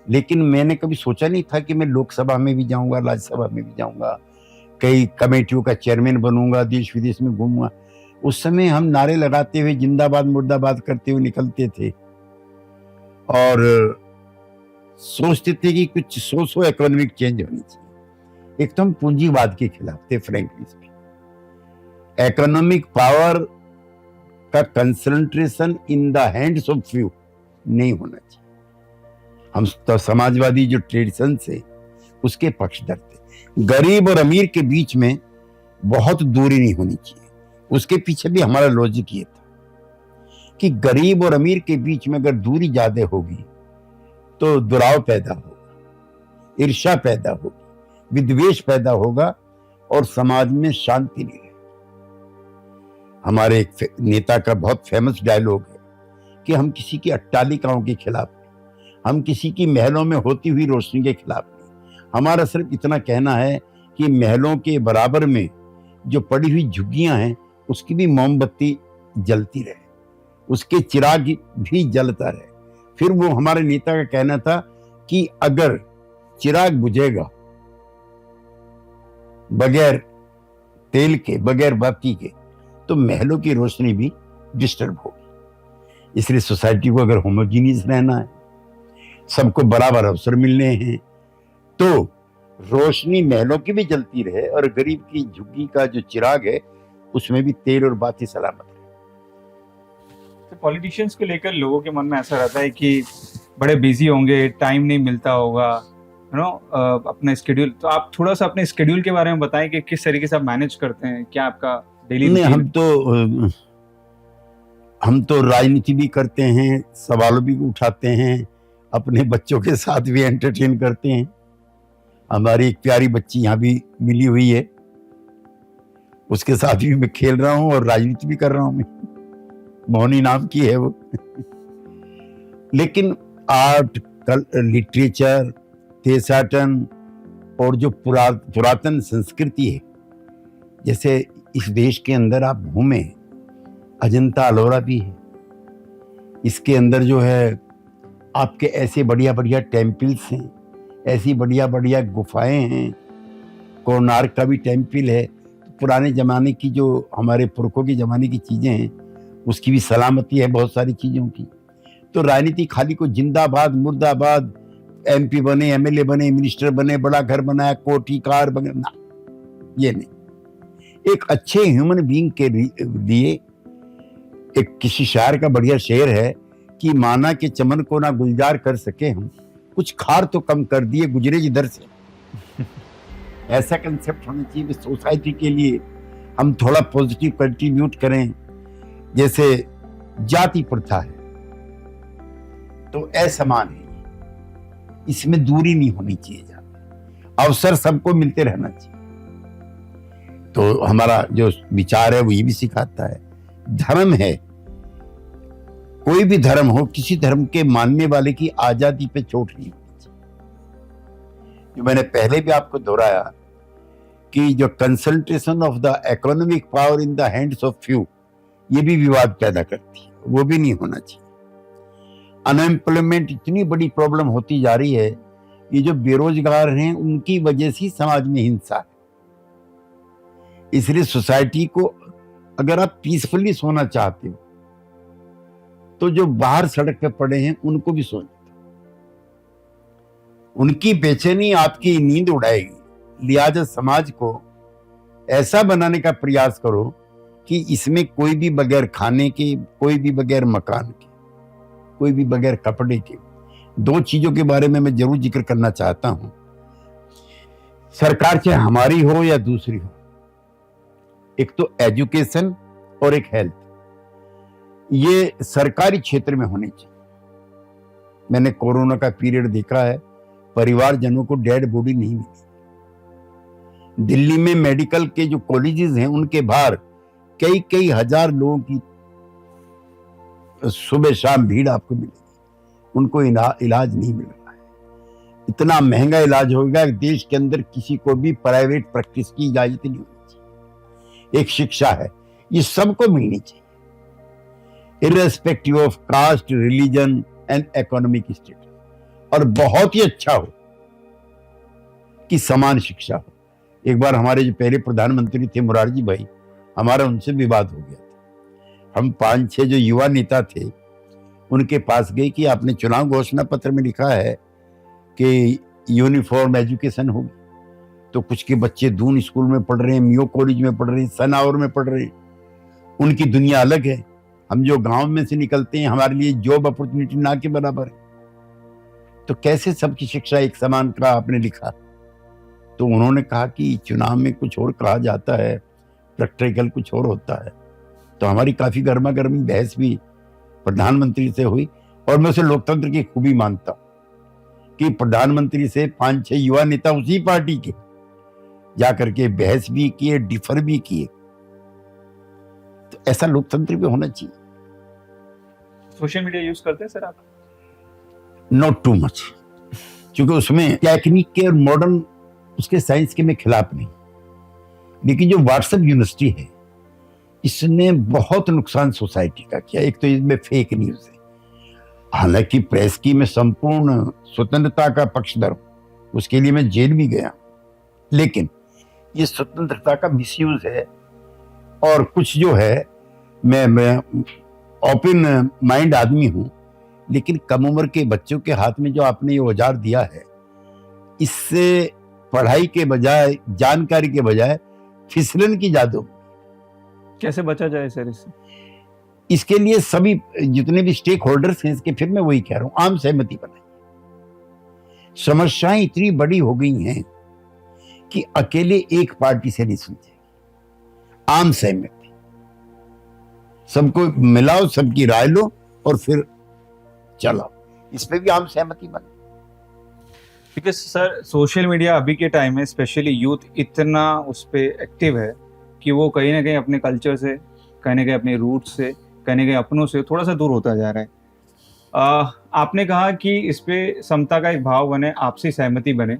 लेकिन मैंने कभी सोचा नहीं था कि मैं लोकसभा में भी जाऊंगा, राज्यसभा में भी जाऊंगा, कई कमेटियों का चेयरमैन बनूंगा, देश विदेश में घूमूंगा। उस समय हम नारे लगाते हुए जिंदाबाद मुर्दाबाद करते हुए निकलते थे और सोचते थे कि कुछ सोशो इकोनॉमिक चेंज होनी चाहिए। एक तो हम पूंजीवाद के खिलाफ थे, फ्रैंकली स्पीकिंग। इकोनॉमिक पावर का concentration in the hands of few नहीं होना चाहिए। हम तो समाजवादी जो ट्रेडिशन से उसके पक्षधर थे। गरीब और अमीर के बीच में बहुत दूरी नहीं होनी चाहिए। उसके पीछे भी हमारा लॉजिक ये था कि गरीब और अमीर के बीच में अगर दूरी ज्यादा होगी तो दुराव पैदा होगा, ईर्ष्या पैदा होगी, विद्वेष पैदा होगा और समाज में शांति नहीं रहेगी। हमारे एक नेता का बहुत फेमस डायलॉग है कि हम किसी की अट्टालिकाओं के खिलाफ नहीं, हम किसी की महलों में होती हुई रोशनी के खिलाफ नहीं। हमारा सिर्फ इतना कहना है कि महलों के बराबर में जो पड़ी हुई झुग्गियां हैं उसकी भी मोमबत्ती जलती रहे, उसके चिराग भी जलता रहे। फिर वो हमारे नेता का कहना था कि अगर चिराग बुझेगा बगैर तेल के, बगैर बाती के, तो महलों की रोशनी भी डिस्टर्ब होगी। इसलिए सोसाइटी को अगर होमोजीनियस रहना है, सबको बराबर अवसर मिलने हैं, तो रोशनी महलों की भी जलती रहे और गरीब की झुग्गी का जो चिराग है उसमें भी तेल और बाती सलामत रहे। तो पॉलिटिशियंस को लेकर लोगों के मन में ऐसा रहता है कि बड़े बिजी होंगे, टाइम नहीं मिलता होगा, यू नो, अपना स्केड्यूल। तो आप थोड़ा सा अपने स्केड्यूल के बारे में बताएं कि किस तरीके से आप मैनेज करते हैं, क्या आपका डेली नहीं, हम तो राजनीति भी करते हैं, सवालों भी उठाते हैं, अपने बच्चों के साथ भी एंटरटेन करते हैं। हमारी एक प्यारी बच्ची यहाँ भी मिली हुई है, उसके साथ भी मैं खेल रहा हूँ और राजनीति भी कर रहा हूँ। मैं मोहनी नाम की है वो। लेकिन आर्ट, लिटरेचर, देशाटन और जो पुरातन संस्कृति है, जैसे इस देश के अंदर आप घूमे, अजंता अलोरा भी है, इसके अंदर जो है आपके ऐसे बढ़िया बढ़िया टेम्पल्स हैं, ऐसी बढ़िया बढ़िया गुफाएं हैं, कोणार्क का भी टेम्पल है। पुराने ज़माने की जो हमारे पुरखों के ज़माने की चीज़ें हैं उसकी भी सलामती है बहुत सारी चीज़ों की। तो राजनीति खाली को जिंदाबाद मुर्दाबाद, MP बने, MLA बने, मिनिस्टर बने, बड़ा घर बनाया, कोठी कार बने, ना, ये नहीं। एक अच्छे ह्यूमन बीइंग के लिए एक किसी शायर का बढ़िया शेर है कि माना के चमन को ना गुलजार कर सके हम, कुछ खार तो कम कर दिए गुजरे जिधर से। ऐसा कंसेप्ट होना चाहिए कि सोसाइटी के लिए हम थोड़ा पॉजिटिव कंट्रीब्यूट करें। जैसे जाति प्रथा है तो असमान है, इसमें दूरी नहीं होनी चाहिए, अवसर सबको मिलते रहना चाहिए। तो हमारा जो विचार है वो ये भी सिखाता है, धर्म है, कोई भी धर्म हो, किसी धर्म के मानने वाले की आजादी पे चोट नहीं होनी चाहिए। जो मैंने पहले भी आपको दोहराया कि जो concentration of the economic power in the hands of few, ये भी विवाद पैदा करती है, वो भी नहीं होना चाहिए। अनएम्प्लॉयमेंट इतनी बड़ी प्रॉब्लम होती जा रही है, ये जो बेरोजगार हैं उनकी वजह से समाज में हिंसा है। इसलिए सोसाइटी को अगर आप पीसफुली सोना चाहते हो तो जो बाहर सड़क पे पड़े हैं उनको भी सोने दो, उनकी बेचैनी आपकी नींद उड़ाएगी। लिहाजा समाज को ऐसा बनाने का प्रयास करो कि इसमें कोई भी बगैर खाने के, कोई भी बगैर मकान के, कोई भी बगैर कपड़े के। दो चीजों के बारे में मैं जरूर जिक्र करना चाहता हूं, सरकार चाहे हमारी हो या दूसरी हो, एक तो एजुकेशन और एक हेल्थ, ये सरकारी क्षेत्र में होनी चाहिए। मैंने कोरोना का पीरियड देखा है, परिवारजनों को डेड बॉडी नहीं मिली। दिल्ली में मेडिकल के जो कॉलेजेस हैं उनके बाहर कई कई हजार लोगों की सुबह शाम भीड़ आपको मिलेगी, उनको इलाज नहीं मिल रहा है। इतना महंगा इलाज होगा कि देश के अंदर किसी को भी प्राइवेट प्रैक्टिस की इजाजत नहीं होनी चाहिए। एक शिक्षा है, ये सबको मिलनी चाहिए, irrespective of caste, religion and economic status. और बहुत ही अच्छा हो कि समान शिक्षा हो। एक बार हमारे जो पहले प्रधानमंत्री थे मोरारजी भाई, हमारा उनसे विवाद हो गया था। हम 5-6 जो युवा नेता थे उनके पास गए कि आपने चुनाव घोषणा पत्र में लिखा है कि यूनिफॉर्म एजुकेशन होगी, तो कुछ के बच्चे दून स्कूल में पढ़ रहे हैं, मियो कॉलेज में पढ़ रहे हैं, सनावर में पढ़ रहे हैं, उनकी दुनिया अलग है। हम जो गांव में से निकलते हैं हमारे लिए जॉब अपॉर्चुनिटी ना के बराबर है। तो कैसे सबकी शिक्षा एक समान का आपने लिखा? तो उन्होंने कहा कि चुनाव में कुछ और कहा जाता है, प्रैक्टिकल कुछ और होता है। तो हमारी काफी गर्मा गर्मी बहस भी प्रधानमंत्री से हुई, और मैं उसे लोकतंत्र की खूबी मानता हूं कि प्रधानमंत्री से 5-6 युवा नेता उसी पार्टी के जाकर के बहस भी किए, डिफर भी किए। तो ऐसा लोकतंत्र भी होना चाहिए। सोशल मीडिया यूज करते हैं सर आप? नॉट टू मच, क्योंकि उसमें टेक्निक के और मॉडर्न उसके साइंस के मैं खिलाफ नहीं, लेकिन जो व्हाट्सएप यूनिवर्सिटी है इसने बहुत नुकसान सोसाइटी का किया। एक तो इसमें फेक न्यूज है, हालांकि प्रेस की मैं संपूर्ण स्वतंत्रता का पक्षधर हूं, उसके लिए मैं जेल भी गया, लेकिन ये स्वतंत्रता का मिसयूज है। और कुछ जो है, मैं ओपन माइंड आदमी हूं, लेकिन कम उम्र के बच्चों के हाथ में जो आपने ये औजार दिया है, इससे पढ़ाई के बजाय, जानकारी के बजाय फिसलन की जादू। कैसे बचा जाए सर इससे? इसके लिए सभी जितने भी स्टेक होल्डर्स हैं इसके, फिर मैं वही कह रहा हूं, आम सहमति बनाइए। समस्याएं इतनी बड़ी हो गई हैं कि अकेले एक पार्टी से नहीं सुलझेगी, आम सहमति, सबको मिलाओ, सबकी राय लो और फिर चलाओ, इस पे भी आम सहमति बने। बिकॉज सर सोशल मीडिया अभी के टाइम में स्पेशली यूथ इतना उस पर एक्टिव है कि वो कहीं ना कहीं अपने कल्चर से, कहीं ना कहीं अपने रूट से, कहीं ना कहीं अपनों से थोड़ा सा दूर होता जा रहा है। आपने कहा कि इस पे समता का एक भाव बने, आपसी सहमति बने,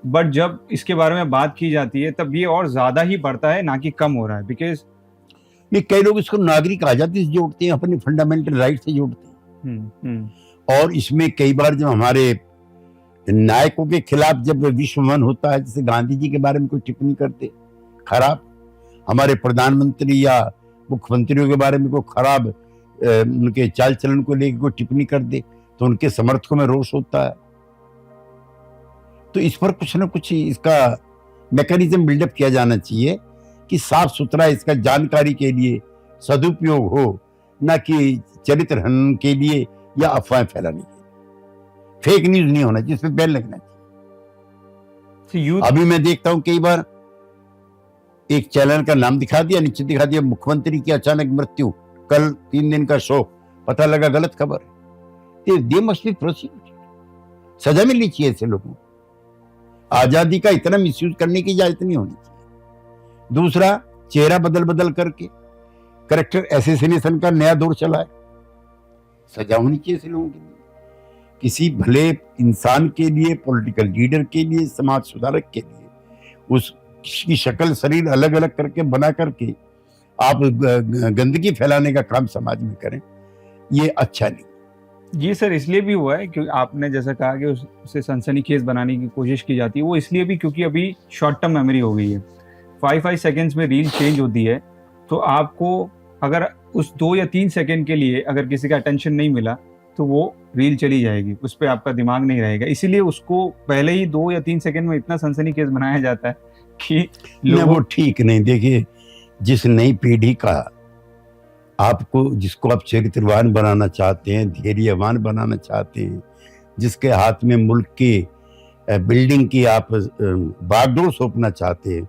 बट जब इसके बारे में बात की जाती है तब ये और ज्यादा ही बढ़ता है, ना कि कम हो रहा है। बिकॉज ये कई लोग इसको नागरिक आजादी से जोड़ते हैं, अपने फंडामेंटल राइट से जोड़ते हैं। और इसमें कई बार जब हमारे नायकों के खिलाफ जब विश्वमन होता है, जैसे गांधी जी के बारे में कोई टिप्पणी करते खराब, हमारे प्रधानमंत्री या मुख्यमंत्रियों के बारे में कोई खराब उनके चाल चलन को लेकर कोई टिप्पणी कर दे, तो उनके समर्थकों में रोष होता है। तो इस पर कुछ ना कुछ इसका मैकेनिज्म बिल्डअप किया जाना चाहिए कि साफ सुथरा इसका जानकारी के लिए सदुपयोग हो, ना कि चरित्र हनन के लिए या अफवाहें फैलाने के लिए। फेक न्यूज नहीं होना चाहिए, इस पर बैन लगना चाहिए। अभी मैं देखता हूं कई बार एक चैनल का नाम दिखा दिया, नीचे दिखा दिया मुख्यमंत्री की अचानक मृत्यु, कल 3 दिन का शोक, पता लगा गलत खबर है। दे मस्ट बी प्रोसिक्यूटेड, सजा मिलनी चाहिए ऐसे लोगों को। आजादी का इतना मिसयूज करने की इजाजत नहीं होनी चाहिए। दूसरा, चेहरा बदल बदल करके कैरेक्टर एसेसिनेशन का नया दौर चला है, सजा होनी चाहिए ऐसे लोगों के लिए। किसी भले इंसान के लिए, पॉलिटिकल लीडर के लिए, समाज सुधारक के लिए, उसकी शक्ल शरीर अलग अलग करके बना करके आप गंदगी फैलाने का काम समाज में करें, ये अच्छा नहीं। जी सर, इसलिए भी हुआ है क्योंकि आपने जैसा कहा कि उसे सनसनीखेज बनाने की कोशिश की जाती है, वो इसलिए भी क्योंकि अभी शॉर्ट टर्म मेमोरी हो गई है। 5 सेकेंड्स में रील चेंज होती है, तो आपको अगर उस 2 या 3 सेकेंड के लिए अगर किसी का अटेंशन नहीं मिला तो वो रील चली जाएगी, उस पर आपका दिमाग नहीं रहेगा। इसीलिए उसको पहले ही 2 या 3 सेकेंड में इतना सनसनीखेज बनाया जाता है कि वो ठीक नहीं। देखिए, जिस नई पीढ़ी का आपको, जिसको आप चरित्रवान बनाना चाहते हैं, धैर्यवान बनाना चाहते हैं, जिसके हाथ में मुल्क की बिल्डिंग की आप बागडोर सौंपना चाहते हैं,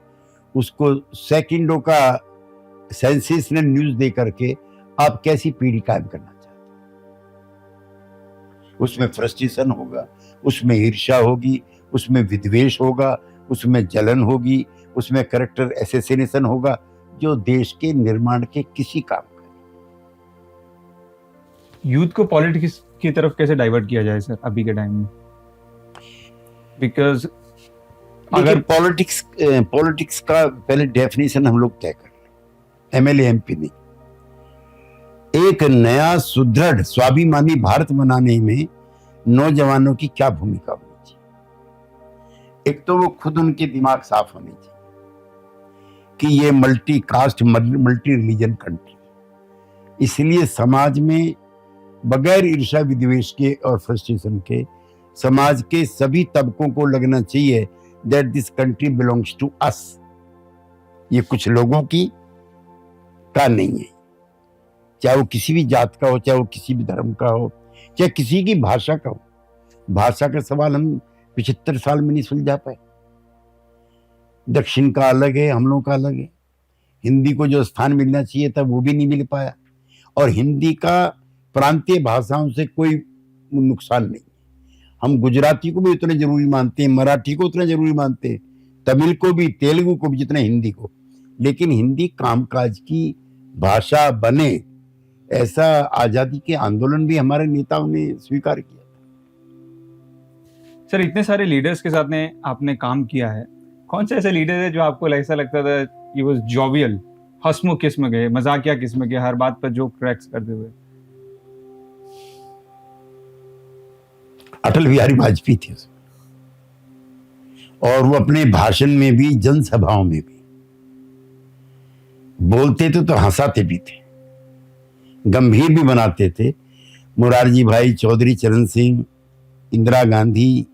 उसको सेकंडों का सेंसेशनल न्यूज दे करके आप कैसी पीढ़ी कायम करना चाहते हैं? उसमें फ्रस्ट्रेशन होगा, उसमें ईर्ष्या होगी, उसमें विद्वेष होगा, उसमें जलन होगी, उसमें कैरेक्टर एसेसिनेशन होगा, जो देश के निर्माण के किसी काम का। यूथ को पॉलिटिक्स की तरफ कैसे डाइवर्ट किया जाए सर अभी के टाइम में? बिकॉज अगर पॉलिटिक्स का पहले डेफिनेशन हम लोग तय कर लें, एमएलए एमपी नहीं। एक नया सुदृढ़ स्वाभिमानी भारत बनाने में नौजवानों की क्या भूमिका होनी चाहिए? एक तो वो खुद, उनके दिमाग साफ होने चाहिए कि ये multi caste, multi religion country, इसलिए समाज में बगैर ईर्ष्या विद्वेष के और फ्रस्ट्रेशन के समाज के सभी तबकों को लगना चाहिए that this country belongs to us. ये कुछ लोगों की का नहीं है, चाहे वो किसी भी जात का हो, चाहे वो किसी भी धर्म का हो, चाहे किसी की भाषा का हो। भाषा का सवाल हम 75 साल में नहीं सुलझा पाए। दक्षिण का अलग है, हम लोगों का अलग है। हिंदी को जो स्थान मिलना चाहिए था वो भी नहीं मिल पाया, और हिंदी का प्रांतीय भाषाओं से कोई नुकसान नहीं। हम गुजराती को भी उतना जरूरी मानते हैं, मराठी को उतना जरूरी मानते हैं, तमिल को भी, तेलुगु को भी जितना हिंदी को। लेकिन हिंदी कामकाज की भाषा बने, ऐसा आजादी के आंदोलन भी हमारे नेताओं ने स्वीकार किया। सर, इतने सारे लीडर्स के साथ ने आपने काम किया है, कौन से ऐसे लीडर है जो आपको ऐसा लगता था ये वाज जॉवियल, हंसमुख किस्म के, मजाकिया किस्म के, हर बात पर जोक क्रैक्स करते हुए? अटल बिहारी वाजपेयी थे उसमें, और वो अपने भाषण में भी, जनसभाओं में भी बोलते थे तो हंसाते भी थे, गंभीर भी बनाते थे। मुरारजी भाई, चौधरी चरण सिंह, इंदिरा गांधी,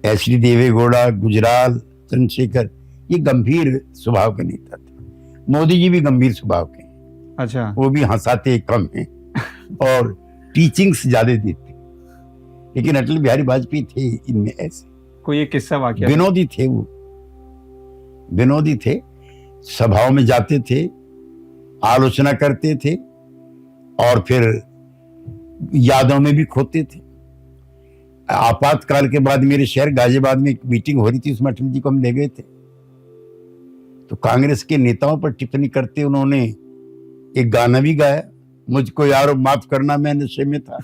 एच.डी. देवेगौड़ा, गुजराल, चंद्रशेखर, ये गंभीर स्वभाव के नेता थे। मोदी जी भी गंभीर स्वभाव के हैं। अच्छा। वो भी हंसाते कम हैं और टीचिंग्स ज्यादा देते। लेकिन अटल बिहारी वाजपेयी थे इनमें ऐसे। कोई एक किस्सा वाकया? विनोदी थे वो, विनोदी थे, सभाओं में जाते थे, आलोचना करते थे और फिर यादों में भी खोते थे। आपातकाल के बाद मेरे शहर गाजियाबाद में एक मीटिंग हो रही थी, उसमें अटल जी को हम ले गए थे। तो कांग्रेस के नेताओं पर टिप्पणी करते उन्होंने एक गाना भी गाया, मुझको यारो माफ करना मैं नशे में था।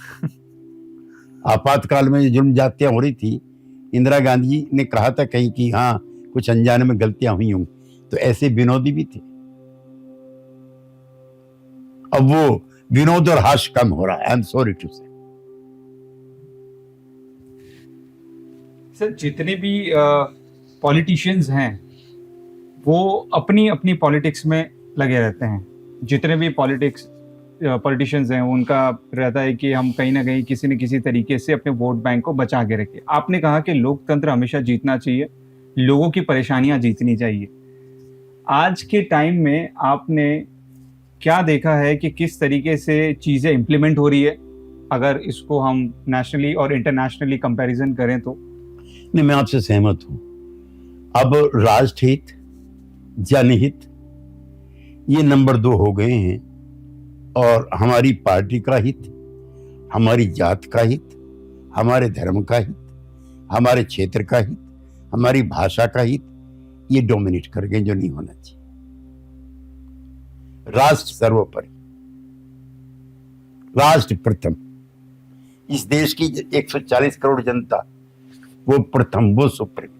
आपातकाल में जुर्म जातियां हो रही थी, इंदिरा गांधी जी ने कहा था कहीं कि हाँ कुछ अनजाने में गलतियां हुई होंगी। तो ऐसे विनोदी भी थे। अब वो विनोद और हास्य कम हो रहा है, आई एम सॉरी टू से। सर, जितने भी पॉलिटिशियंस हैं वो अपनी अपनी पॉलिटिक्स में लगे रहते हैं। जितने भी पॉलिटिशियंस हैं उनका रहता है कि हम कहीं ना कहीं किसी न किसी तरीके से अपने वोट बैंक को बचा के रखें। आपने कहा कि लोकतंत्र हमेशा जीतना चाहिए, लोगों की परेशानियां जीतनी चाहिए। आज के टाइम में आपने क्या देखा है कि किस तरीके से चीज़ें इम्प्लीमेंट हो रही है, अगर इसको हम नेशनली और इंटरनेशनली कंपैरिजन करें तो? नहीं, मैं आपसे सहमत हूं। अब राष्ट्रहित, जनहित, ये नंबर 2 हो गए हैं, और हमारी पार्टी का हित, हमारी जात का हित, हमारे धर्म का हित, हमारे क्षेत्र का हित, हमारी भाषा का हित, ये डोमिनेट कर गए, जो नहीं होना चाहिए। राष्ट्र सर्वोपरि, राष्ट्र प्रथम। इस देश की 140 करोड़ जनता, वो प्रथम, वो सुप्रीम।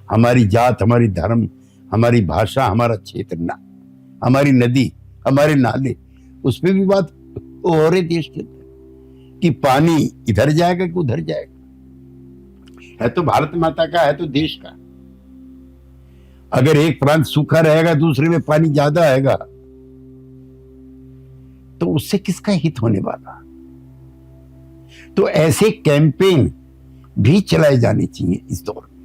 हमारी जात, हमारी धर्म, हमारी भाषा, हमारा क्षेत्र, ना हमारी नदी, हमारे नाले, उस पर भी बात हो रही देश के अंदर कि पानी इधर जाएगा कि उधर जाएगा। है तो भारत माता का, है तो देश का। अगर एक प्रांत सूखा रहेगा, दूसरे में पानी ज्यादा आएगा, तो उससे किसका हित होने वाला? तो ऐसे कैंपेन भी चलाए जाने चाहिए इस दौर में,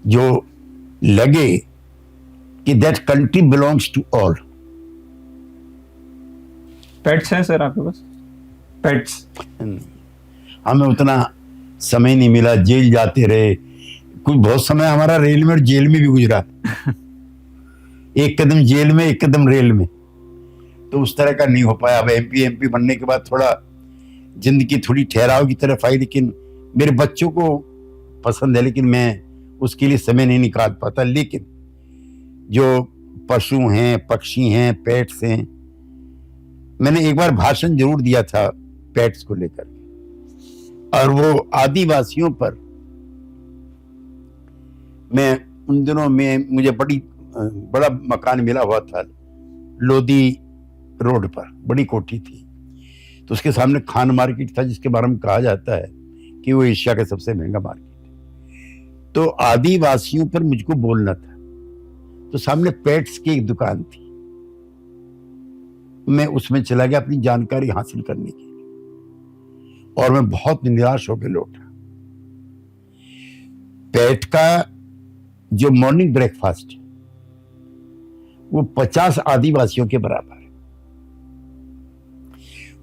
जो लगे कि that country belongs to all. Pets हैं सर आपके पास? पेट्स? हमें उतना समय नहीं मिला, जेल जाते रहे, कुछ बहुत समय हमारा रेल में और जेल में भी गुजरा। एक कदम जेल में, एक कदम रेल में, तो उस तरह का नहीं हो पाया। अब एमपी बनने के बाद थोड़ा जिंदगी थोड़ी ठहराव की तरफ आई, लेकिन मेरे बच्चों को पसंद है, लेकिन मैं उसके लिए समय नहीं निकाल पाता। लेकिन जो पशु हैं, पक्षी हैं, पेट्स हैं, मैंने एक बार भाषण जरूर दिया था पेट्स को लेकर, और वो आदिवासियों पर। मैं उन दिनों में, मुझे बड़ा मकान मिला हुआ था लोधी रोड पर, बड़ी कोठी थी, तो उसके सामने खान मार्केट था, जिसके बारे में कहा जाता है कि वो एशिया का सबसे महंगा मार्केट है। तो आदिवासियों पर मुझको बोलना था, तो सामने पेट्स की एक दुकान थी, मैं उसमें चला गया अपनी जानकारी हासिल करने के लिए, और मैं बहुत निराश होकर लौटा। पेट का जो मॉर्निंग ब्रेकफास्ट है वो 50 आदिवासियों के बराबर है।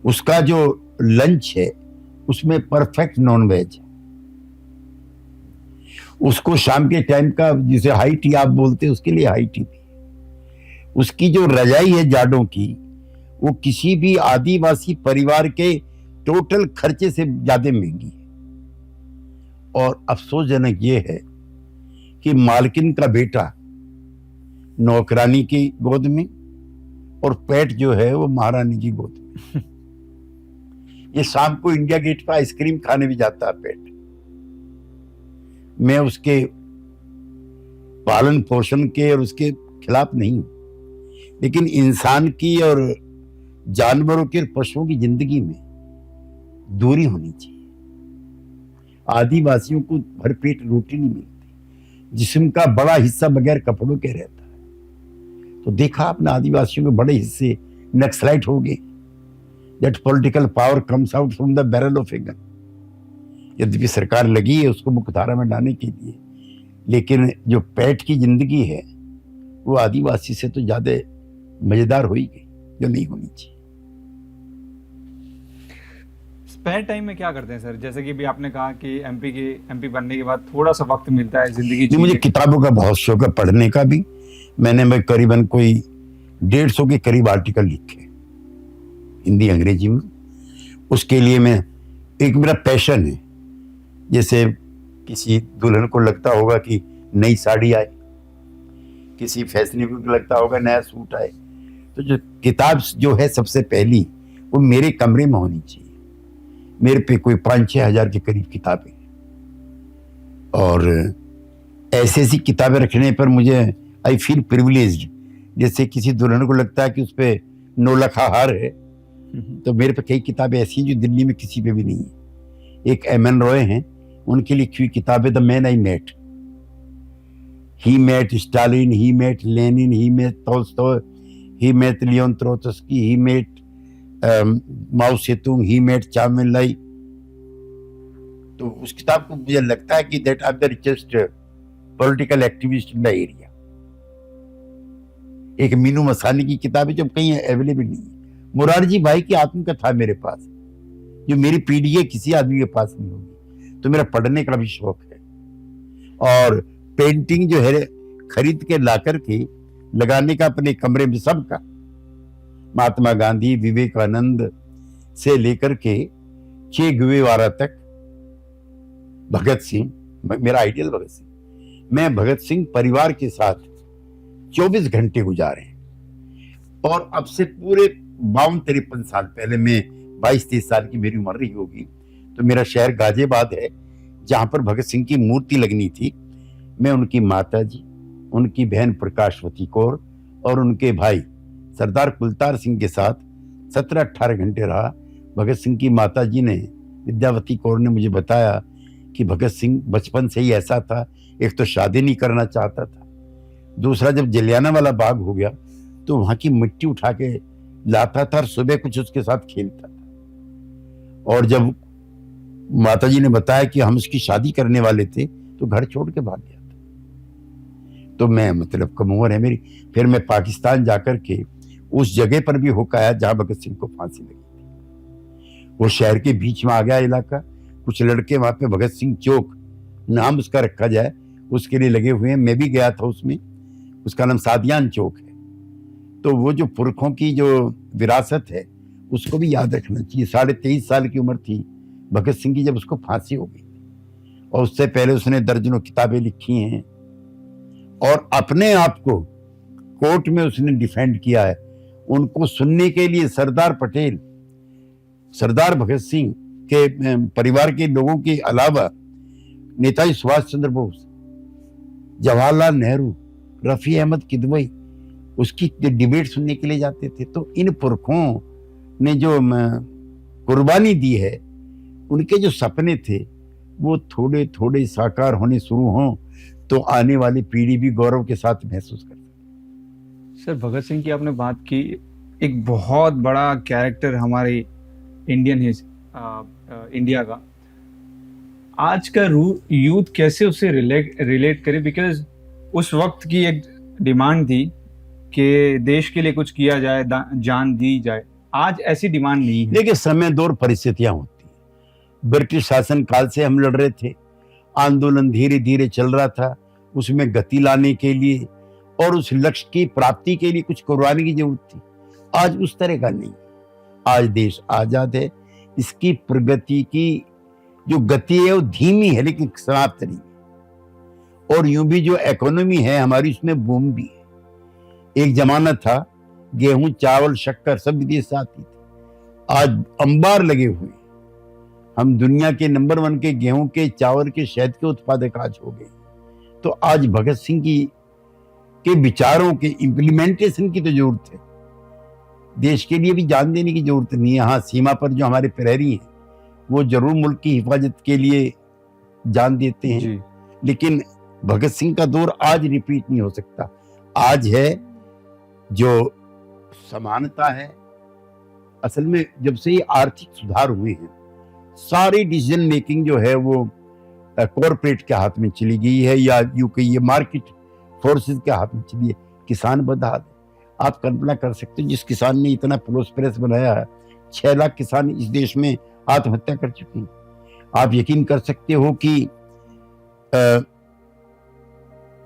उसका जो लंच है उसमें परफेक्ट नॉन वेज है। उसको शाम के टाइम का जिसे हाई टी आप बोलते हैं उसके लिए हाई टी भी। उसकी जो रजाई है जाड़ों की वो किसी भी आदिवासी परिवार के टोटल खर्चे से ज्यादा महंगी है। और अफसोसजनक ये है कि मालकिन का बेटा नौकरानी की गोद में और पेट जो है वो महारानी की गोद में। ये शाम को इंडिया गेट पर आइसक्रीम खाने भी जाता है पेट। मैं उसके पालन पोषण के और उसके खिलाफ नहीं हूं, लेकिन इंसान की और जानवरों के पशुओं की जिंदगी में दूरी होनी चाहिए। आदिवासियों को भरपेट रोटी नहीं मिलती, जिस्म का बड़ा हिस्सा बगैर कपड़ों के रहता है। तो देखा आपने आदिवासियों के बड़े हिस्से नक्सलाइट हो गए। That political power comes out from the barrel of a gun. यद्यपि सरकार लगी है उसको मुख्यधारा में लाने के लिए, लेकिन जो पेट की जिंदगी है वो आदिवासी से तो ज्यादा मजेदार हो ही गई, जो नहीं होनी चाहिए। स्पेयर टाइम में क्या करते हैं सर? जैसे कि भी आपने कहा कि एमपी बनने के बाद थोड़ा सा वक्त मिलता है जिंदगी जी, मुझे किताबों का बहुत शौक है, पढ़ने का भी। मैं करीबन कोई 150 के करीब आर्टिकल लिखे हिंदी अंग्रेजी में। उसके लिए मैं एक मेरा पैशन है। जैसे किसी दुल्हन को लगता होगा कि नई साड़ी आए, किसी फैशनेबल को लगता होगा नया सूट आए, तो जो किताब जो है सबसे पहली वो मेरे कमरे में होनी चाहिए। मेरे पे कोई 5-6 हजार के करीब किताबें हैं, और ऐसी किताबें रखने पर मुझे आई फील प्रिविलेज्ड। जैसे किसी दुल्हन को लगता है कि उस पर 9 लाखा हार है, तो मेरे पे कई किताबें ऐसी हैं जो दिल्ली में किसी पे भी नहीं है। एक एम.एन. रॉय हैं, उनकी लिखी हुई किताब है the man I met. He met Stalin, he met Lenin, he met Tolstoy, he met Leon Trotsky, he met Mao Tsetung, he met Chou En Lai. तो उस किताब को मुझे लगता है कि that are the richest political activist in the area. एक मीनू मसानी की किताब है जो कहीं अवेलेबल नहीं है। मुरारजी भाई की आत्मकथा मेरे पास, जो मेरी पीढ़ी है किसी आदमी के पास नहीं होगी। तो मेरा पढ़ने का भी शौक है, और पेंटिंग जो है खरीद के ला करके लगाने का अपने कमरे में सबका, महात्मा गांधी, विवेकानंद से लेकर के चे गुवेवारा तक, भगत सिंह, मेरा आइडियल भगत सिंह। मैं भगत सिंह परिवार के साथ 24 घंटे गुजारे हैं। और अब से पूरे 52-53 साल पहले, मैं 22-23 साल की मेरी उम्र रही होगी, तो मेरा शहर गाजियाबाद है जहां पर भगत सिंह की मूर्ति लगनी थी। मैं उनकी माता जी, उनकी बहन प्रकाशवती कौर और उनके भाई सरदार कुलतार सिंह के साथ 17-18 घंटे रहा। भगत सिंह की माता जी ने, विद्यावती कौर ने मुझे बताया कि भगत सिंह बचपन से ही ऐसा था, एक तो शादी नहीं करना चाहता था, दूसरा जब जलियांवाला बाग हो गया तो वहां की मिट्टी उठा के लाता था और सुबह कुछ उसके साथ खेलता था। और जब माताजी ने बताया कि हम उसकी शादी करने वाले थे तो घर छोड़ के भाग गया था। तो मैं मतलब कम उम्र है मेरी, फिर मैं पाकिस्तान जाकर के उस जगह पर भी होकर आया जहां भगत सिंह को फांसी लगी थी। वो शहर के बीच में आ गया इलाका। कुछ लड़के वहां पे भगत सिंह चौक नाम उसका रखा जाए उसके लिए लगे हुए हैं। मैं भी गया था उसमें, उसका नाम सादियान चौक है। तो वो जो पुरखों की जो विरासत है उसको भी याद रखना चाहिए। 23.5 साल की उम्र थी भगत सिंह की जब उसको फांसी हो गई, और उससे पहले उसने दर्जनों किताबें लिखी हैं और अपने आप को कोर्ट में उसने डिफेंड किया है। उनको सुनने के लिए सरदार पटेल, सरदार भगत सिंह के परिवार के लोगों के अलावा नेताजी सुभाष चंद्र बोस, जवाहरलाल नेहरू, रफी अहमद किदवई उसकी डिबेट सुनने के लिए जाते थे। तो इन पुरखों ने जो कुर्बानी दी है, उनके जो सपने थे वो थोड़े थोड़े साकार होने शुरू हों तो आने वाली पीढ़ी भी गौरव के साथ महसूस कर। सर, भगत सिंह की आपने बात की, एक बहुत बड़ा कैरेक्टर हमारे इंडिया का, आज का यूथ कैसे उससे रिलेट करे? बिकॉज उस वक्त की एक डिमांड थी कि देश के लिए कुछ किया जाए, जान दी जाए। आज ऐसी डिमांड नहीं है। देखिए, समय दौर परिस्थितियां होती हैं। ब्रिटिश शासन काल से हम लड़ रहे थे, आंदोलन धीरे धीरे चल रहा था, उसमें गति लाने के लिए और उस लक्ष्य की प्राप्ति के लिए कुछ कुर्बानी की जरूरत थी। आज उस तरह का नहीं। आज देश आजाद है, इसकी प्रगति की जो गति है वो धीमी है लेकिन समाप्त नहीं है। और यूं भी जो इकोनॉमी है हमारी, उसमें बूम भी है। एक जमाना था गेहूं, चावल, शक्कर सब विदेश से आती थी, आज अंबार लगे हुए। हम दुनिया के नंबर 1 के गेहूं के, चावल के, शहद के उत्पादक आज हो गए। तो आज भगत सिंह के विचारों के इम्प्लीमेंटेशन की तो जरूरत है। देश के लिए भी जान देने की जरूरत नहीं है। हाँ, सीमा पर जो हमारे प्रहरी हैं वो जरूर मुल्क की हिफाजत के लिए जान देते हैं जी। लेकिन भगत सिंह का दौर आज रिपीट नहीं हो सकता। आज है जो समानता है। असल में जब से ये आर्थिक सुधार हुए हैं, सारी डिसीजन मेकिंग जो है वो कॉरपोरेट के हाथ में चली गई है, या यूं कहिए मार्केट फोर्सेस के हाथ में चली है। किसान बदहाल है। आप कल्पना कर सकते हो, जिस किसान ने इतना प्रोस्पेरस बनाया है, 6 लाख किसान इस देश में आत्महत्या कर चुके हैं। आप यकीन कर सकते हो कि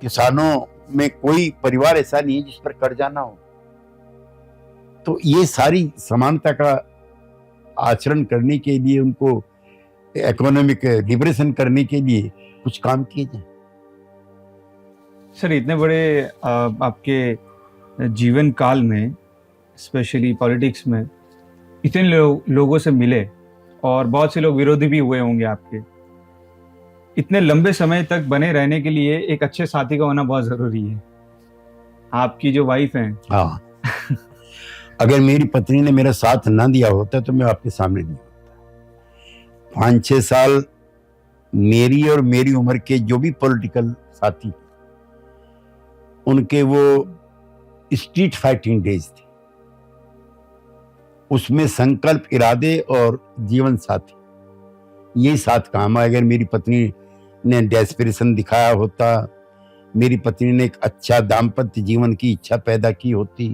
किसानों में कोई परिवार ऐसा नहीं है जिस पर कर्जा ना हो। तो ये सारी समानता का आचरण करने के लिए, उनको इकोनॉमिक लिबरेशन करने के लिए कुछ काम किए जाए। सर, इतने बड़े आपके जीवन काल में, स्पेशली पॉलिटिक्स में, इतने लोगों से मिले और बहुत से लोग विरोधी भी हुए होंगे आपके। इतने लंबे समय तक बने रहने के लिए एक अच्छे साथी का होना बहुत जरूरी है। आपकी जो वाइफ है, हाँ, अगर मेरी पत्नी ने मेरा साथ ना दिया होता तो मैं आपके सामने नहीं होता। 5-6 साल मेरी और मेरी उम्र के जो भी पॉलिटिकल साथी, उनके वो स्ट्रीट फाइटिंग डेज थे। उसमें संकल्प, इरादे और जीवन साथी, यही साथ काम है। अगर मेरी पत्नी ने डेस्पिरेशन दिखाया होता, मेरी पत्नी ने एक अच्छा दाम्पत्य जीवन की इच्छा पैदा की होती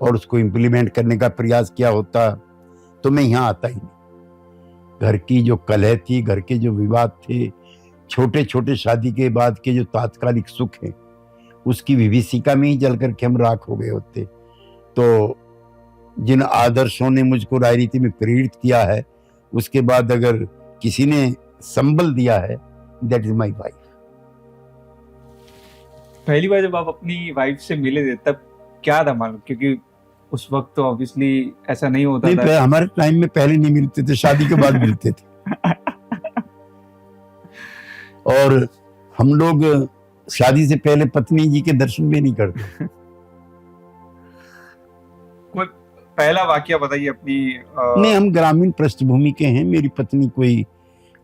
और उसको इम्प्लीमेंट करने का प्रयास किया होता, तो मैं यहाँ आता ही नहीं। घर की जो कलह थी, घर के जो विवाद थे, छोटे छोटे शादी के बाद के जो तात्कालिक सुख है, उसकी विभीषिका में ही जल करके हम राख हो गए होते। तो जिन आदर्शों ने मुझको राजनीति में प्रेरित किया है, उसके बाद अगर किसी ने संबल दिया है, दैट इज माई वाइफ। पहली बार जब आप अपनी वाइफ से मिले थे तब क्या था मालूम? क्योंकि उस वक्त तो ऑब्वियसली ऐसा नहीं होता था। हमारे टाइम में पहले नहीं मिलते थे, शादी के बाद मिलते थे। और हम लोग शादी से पहले पत्नी जी के दर्शन भी नहीं करते। कोई पहला वाकया बताइए अपनी। नहीं, हम ग्रामीण पृष्ठभूमि के हैं। मेरी पत्नी कोई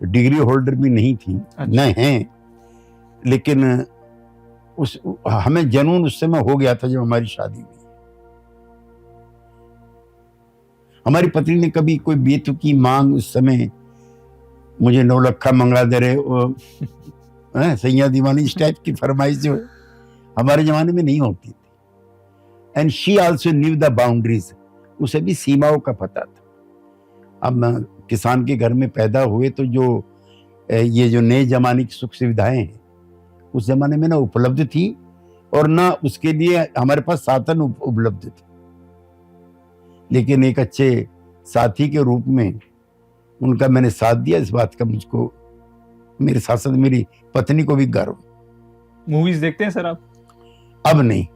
डिग्री होल्डर भी नहीं थी, न है, लेकिन हमें जनून उस समय हो गया था जब हमारी शादी हुई। हमारी पत्नी ने कभी कोई बेतुकी मांग, उस समय मुझे 9 लखा मंगा दे रहे सैया दीवानी, इस टाइप की फरमाइश जो हमारे जमाने में नहीं होती थी। And she also new the boundaries, उसे भी सीमाओं का पता था। अब किसान के घर में पैदा हुए तो जो ये जो नए जमाने की सुख सुविधाएं हैं, उस जमाने में ना उपलब्ध थी और ना उसके लिए हमारे पास साधन उपलब्ध थे। लेकिन एक अच्छे साथी के रूप में उनका मैंने साथ दिया। इस बात का मुझको, मेरे साथ साथ मेरी पत्नी को भी गर्व। मूवीज देखते हैं सर आप? अब नहीं,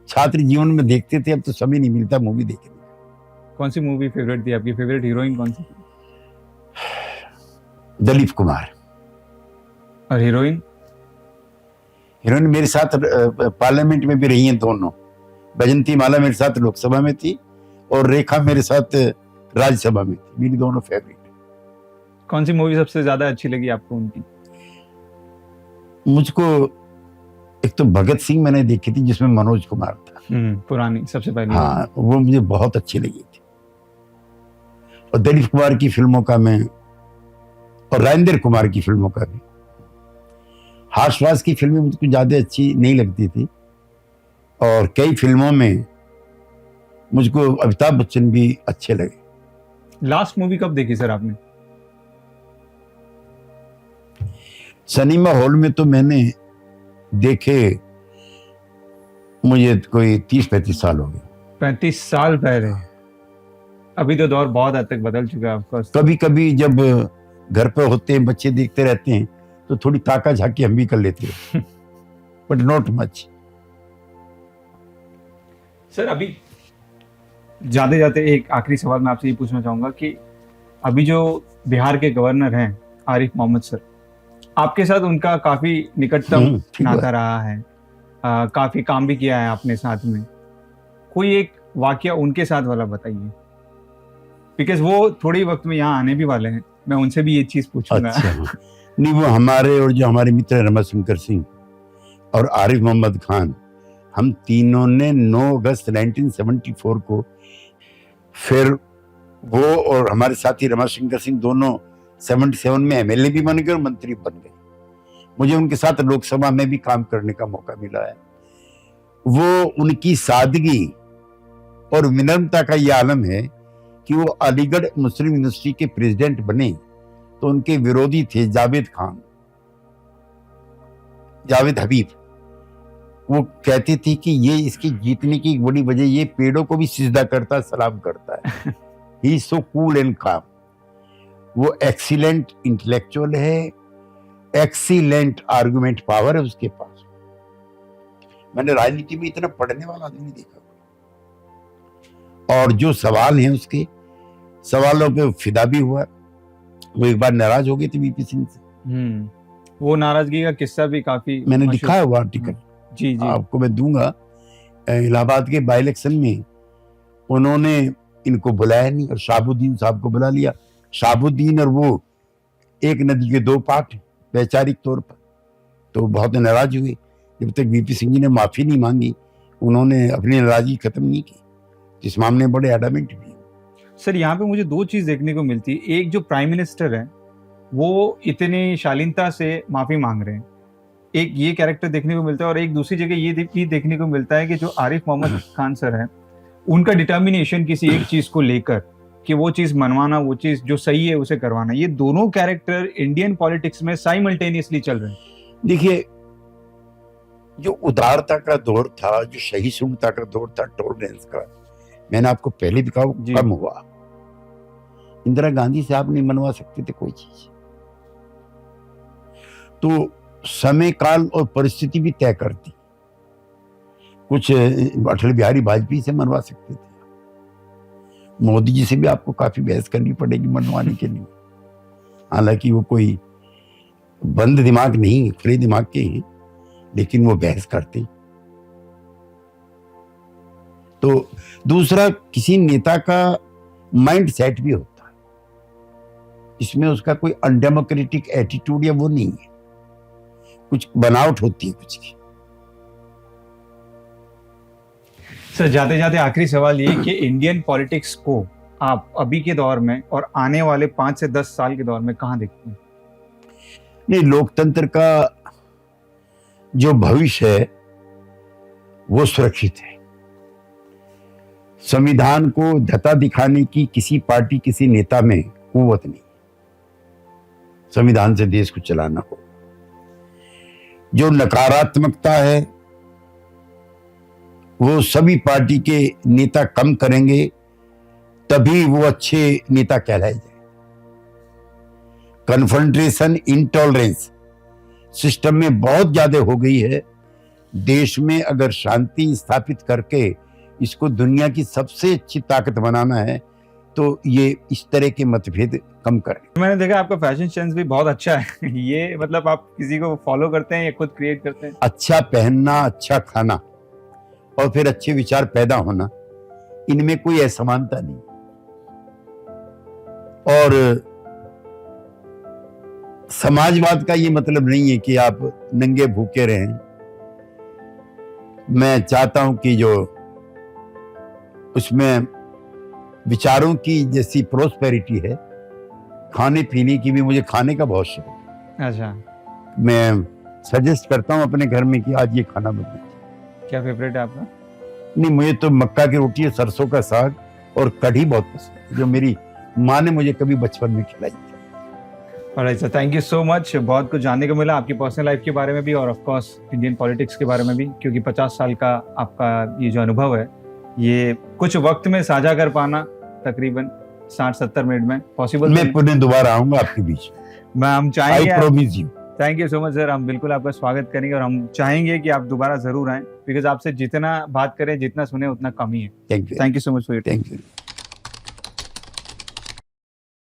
छात्र जीवन में देखते थे, अब तो समय नहीं मिलता मूवी देखने का। कौन सी मूवी फेवरेट थी आपकी? फेवरेट हीरोइन कौन सी? दिलीप कुमार। और हीरोइन? हीरोइन मेरे साथ पार्लियामेंट में भी रही हैं दोनों। बैजंती माला मेरे साथ लोकसभा में थी और रेखा मेरे साथ राज्यसभा में थी। मेरी दोनों फेवरेट। कौन सी मूवी सबसे ज्यादा अच्छी लगी आपको उनकी? मुझको एक तो भगत सिंह मैंने देखी थी जिसमें मनोज कुमार था, पुरानी सबसे पहली। हाँ, वो मुझे बहुत अच्छी लगी थी। और दिलीप कुमार की फिल्मों का मैं, और राजेंद्र कुमार की फिल्मों का भी। हासवास की फिल्में मुझको ज्यादा अच्छी नहीं लगती थी, और कई फिल्मों में मुझको अमिताभ बच्चन भी अच्छे लगे। लास्ट मूवी कब देखी सर आपने? सिनेमा हॉल में तो मैंने देखे, मुझे कोई 30-35 साल हो गए। 35 साल पहले। अभी तो दौर बहुत हद तक बदल चुका है आपका। कभी कभी जब घर पे होते हैं, बच्चे देखते रहते हैं, तो थोड़ी ताका झाकी हम भी कर लेते हैं, बट नॉट मच। सर अभी जाते जाते एक आखिरी सवाल मैं आपसे ये पूछना चाहूंगा कि अभी जो बिहार के गवर्नर हैं आरिफ मोहम्मद सर, आपके साथ उनका काफी निकटतम ठीक नाता है। रहा है, काफी काम भी किया है आपने साथ में। कोई एक वाकया उनके साथ वाला बताइए, बिकॉज वो थोड़ी वक्त में यहाँ आने भी वाले हैं, मैं उनसे भी ये चीज पूछूंगा। अच्छा, नहीं, वो हमारे और जो हमारे मित्र रमाशंकर सिंह और आरिफ मोहम्मद खान, हम तीनों ने 9 अगस्त 1974 को, फिर वो और हमारे साथी रमाशंकर सिंह दोनों 77 में एमएलए भी बन गए और मंत्री बन गए। मुझे उनके साथ लोकसभा में भी काम करने का मौका मिला है। वो उनकी सादगी और विनम्रता का ये आलम है कि वो अलीगढ़ मुस्लिम यूनिवर्सिटी के प्रेसिडेंट बने तो उनके विरोधी थे जावेद हबीब। वो कहते थे कि ये इसकी जीतने की बड़ी वजह ये पेड़ों को भी सिजदा करता, सलाम करता है। He is so cool and काम। वो एक्सीलेंट इंटेलेक्चुअल है, एक्सीलेंट आर्गुमेंट पावर है उसके पास। मैंने राजनीति में इतना पढ़ने वाला आदमी नहीं देखा। और जो सवाल हैं उसके सवालों पे फिदा भी हुआ। वो एक बार नाराज हो गए थे वीपी सिंह से। वो नाराजगी का किस्सा भी काफी मैंने मशहूर- लिखा है वो आर्टिकल, जी जी आपको मैं दूंगा। इलाहाबाद के बाई इलेक्शन में उन्होंने इनको बुलाया नहीं और शाहबुद्दीन साहब को बुला लिया। शाहबुद्दीन और वो एक नदी के 2 पार्ट वैचारिक तौर पर, तो बहुत नाराज हुए। जब तक वीपी सिंह जी ने माफी नहीं मांगी, उन्होंने अपनी नाराजगी खत्म नहीं की। इस मामले में बड़े एडामेंट भी हैं। सर यहाँ पे मुझे 2 चीज देखने को मिलती है। एक, जो प्राइम मिनिस्टर है वो इतनी शालीनता से माफी मांग रहे हैं, एक ये कैरेक्टर देखने को मिलता है। और एक दूसरी जगह ये भी देखने को मिलता है कि जो आरिफ मोहम्मद खान सर है, उनका डिटर्मिनेशन किसी एक चीज को लेकर कि वो चीज मनवाना, वो चीज जो सही है उसे करवाना, ये दोनों कैरेक्टर इंडियन पॉलिटिक्स में साइमल्टेनियसली चल रहे हैं। देखिए, जो उदारता का दौर था, जो सहिष्णुता का दौर था, टॉलरेंस का, मैंने आपको पहले भी कहा, वो जी। कम हुआ। इंदिरा गांधी से आप नहीं मनवा सकते थे कोई चीज, तो समय काल और परिस्थिति भी तय करती। कुछ अटल बिहारी वाजपेयी से मनवा सकते थे, मोदी जी से भी आपको काफी बहस करनी पड़ेगी मनवाने के लिए। हालांकि वो कोई बंद दिमाग नहीं, खुले दिमाग के हैं, लेकिन वो बहस करते। तो दूसरा, किसी नेता का माइंड सेट भी होता है, इसमें उसका कोई अनडेमोक्रेटिक एटीट्यूड या वो नहीं है, कुछ बनावट होती है कुछ की। सर जाते जाते आखिरी सवाल ये कि इंडियन पॉलिटिक्स को आप अभी के दौर में और आने वाले 5 से 10 साल के दौर में कहाँ देखते हैं? नहीं, लोकतंत्र का जो भविष्य है वो सुरक्षित है। संविधान को धता दिखाने की किसी पार्टी, किसी नेता में कुव्वत नहीं। संविधान से देश को चलाना हो। जो नकारात्मकता है वो सभी पार्टी के नेता कम करेंगे, तभी वो अच्छे नेता कहलाए जाए। कन्फ्रंटेशन, इंटॉलरेंस सिस्टम में बहुत ज्यादा हो गई है। देश में अगर शांति स्थापित करके इसको दुनिया की सबसे अच्छी ताकत बनाना है तो ये इस तरह के मतभेद कम करें। मैंने देखा आपका फैशन सेंस भी बहुत अच्छा है। ये मतलब आप किसी को फॉलो करते हैं या खुद क्रिएट करते हैं? अच्छा पहनना, अच्छा खाना और फिर अच्छे विचार पैदा होना, इनमें कोई असमानता नहीं। और समाजवाद का ये मतलब नहीं है कि आप नंगे भूखे रहें मैं चाहता हूं कि जो उसमें विचारों की जैसी प्रोस्पेरिटी है, खाने पीने की भी मुझे खाने का बहुत शौक है। अच्छा, मैं सजेस्ट करता हूं अपने घर में कि आज ये खाना बनना चाहिए। क्या फेवरेट है आपका? नहीं, मुझे तो मक्का की रोटी है, सरसों का साग और कढ़ी बहुत पसंद है, जो मेरी माँ ने मुझे कभी बचपन में खिलाई थी। Alright sir, thank you so much. बहुत कुछ जानने को मिला आपकी पर्सनल लाइफ के बारे में भी और ऑफ कोर्स इंडियन पॉलिटिक्स के बारे में भी, क्योंकि 50 साल का आपका ये जो अनुभव है, ये कुछ वक्त में साझा कर पाना तकरीबन 60-70 मिनट में पॉसिबल मैं पुनः दोबारा आऊंगा आपके बीच। मैं हम आई चाहेंगे। Promise you. Thank you so much sir, हम बिल्कुल आपका स्वागत करेंगे और हम चाहेंगे कि आप दोबारा जरूर आएं, बिकॉज आपसे जितना बात करें, जितना सुने उतना कम ही है। Thank you. Thank you so much for your thank you.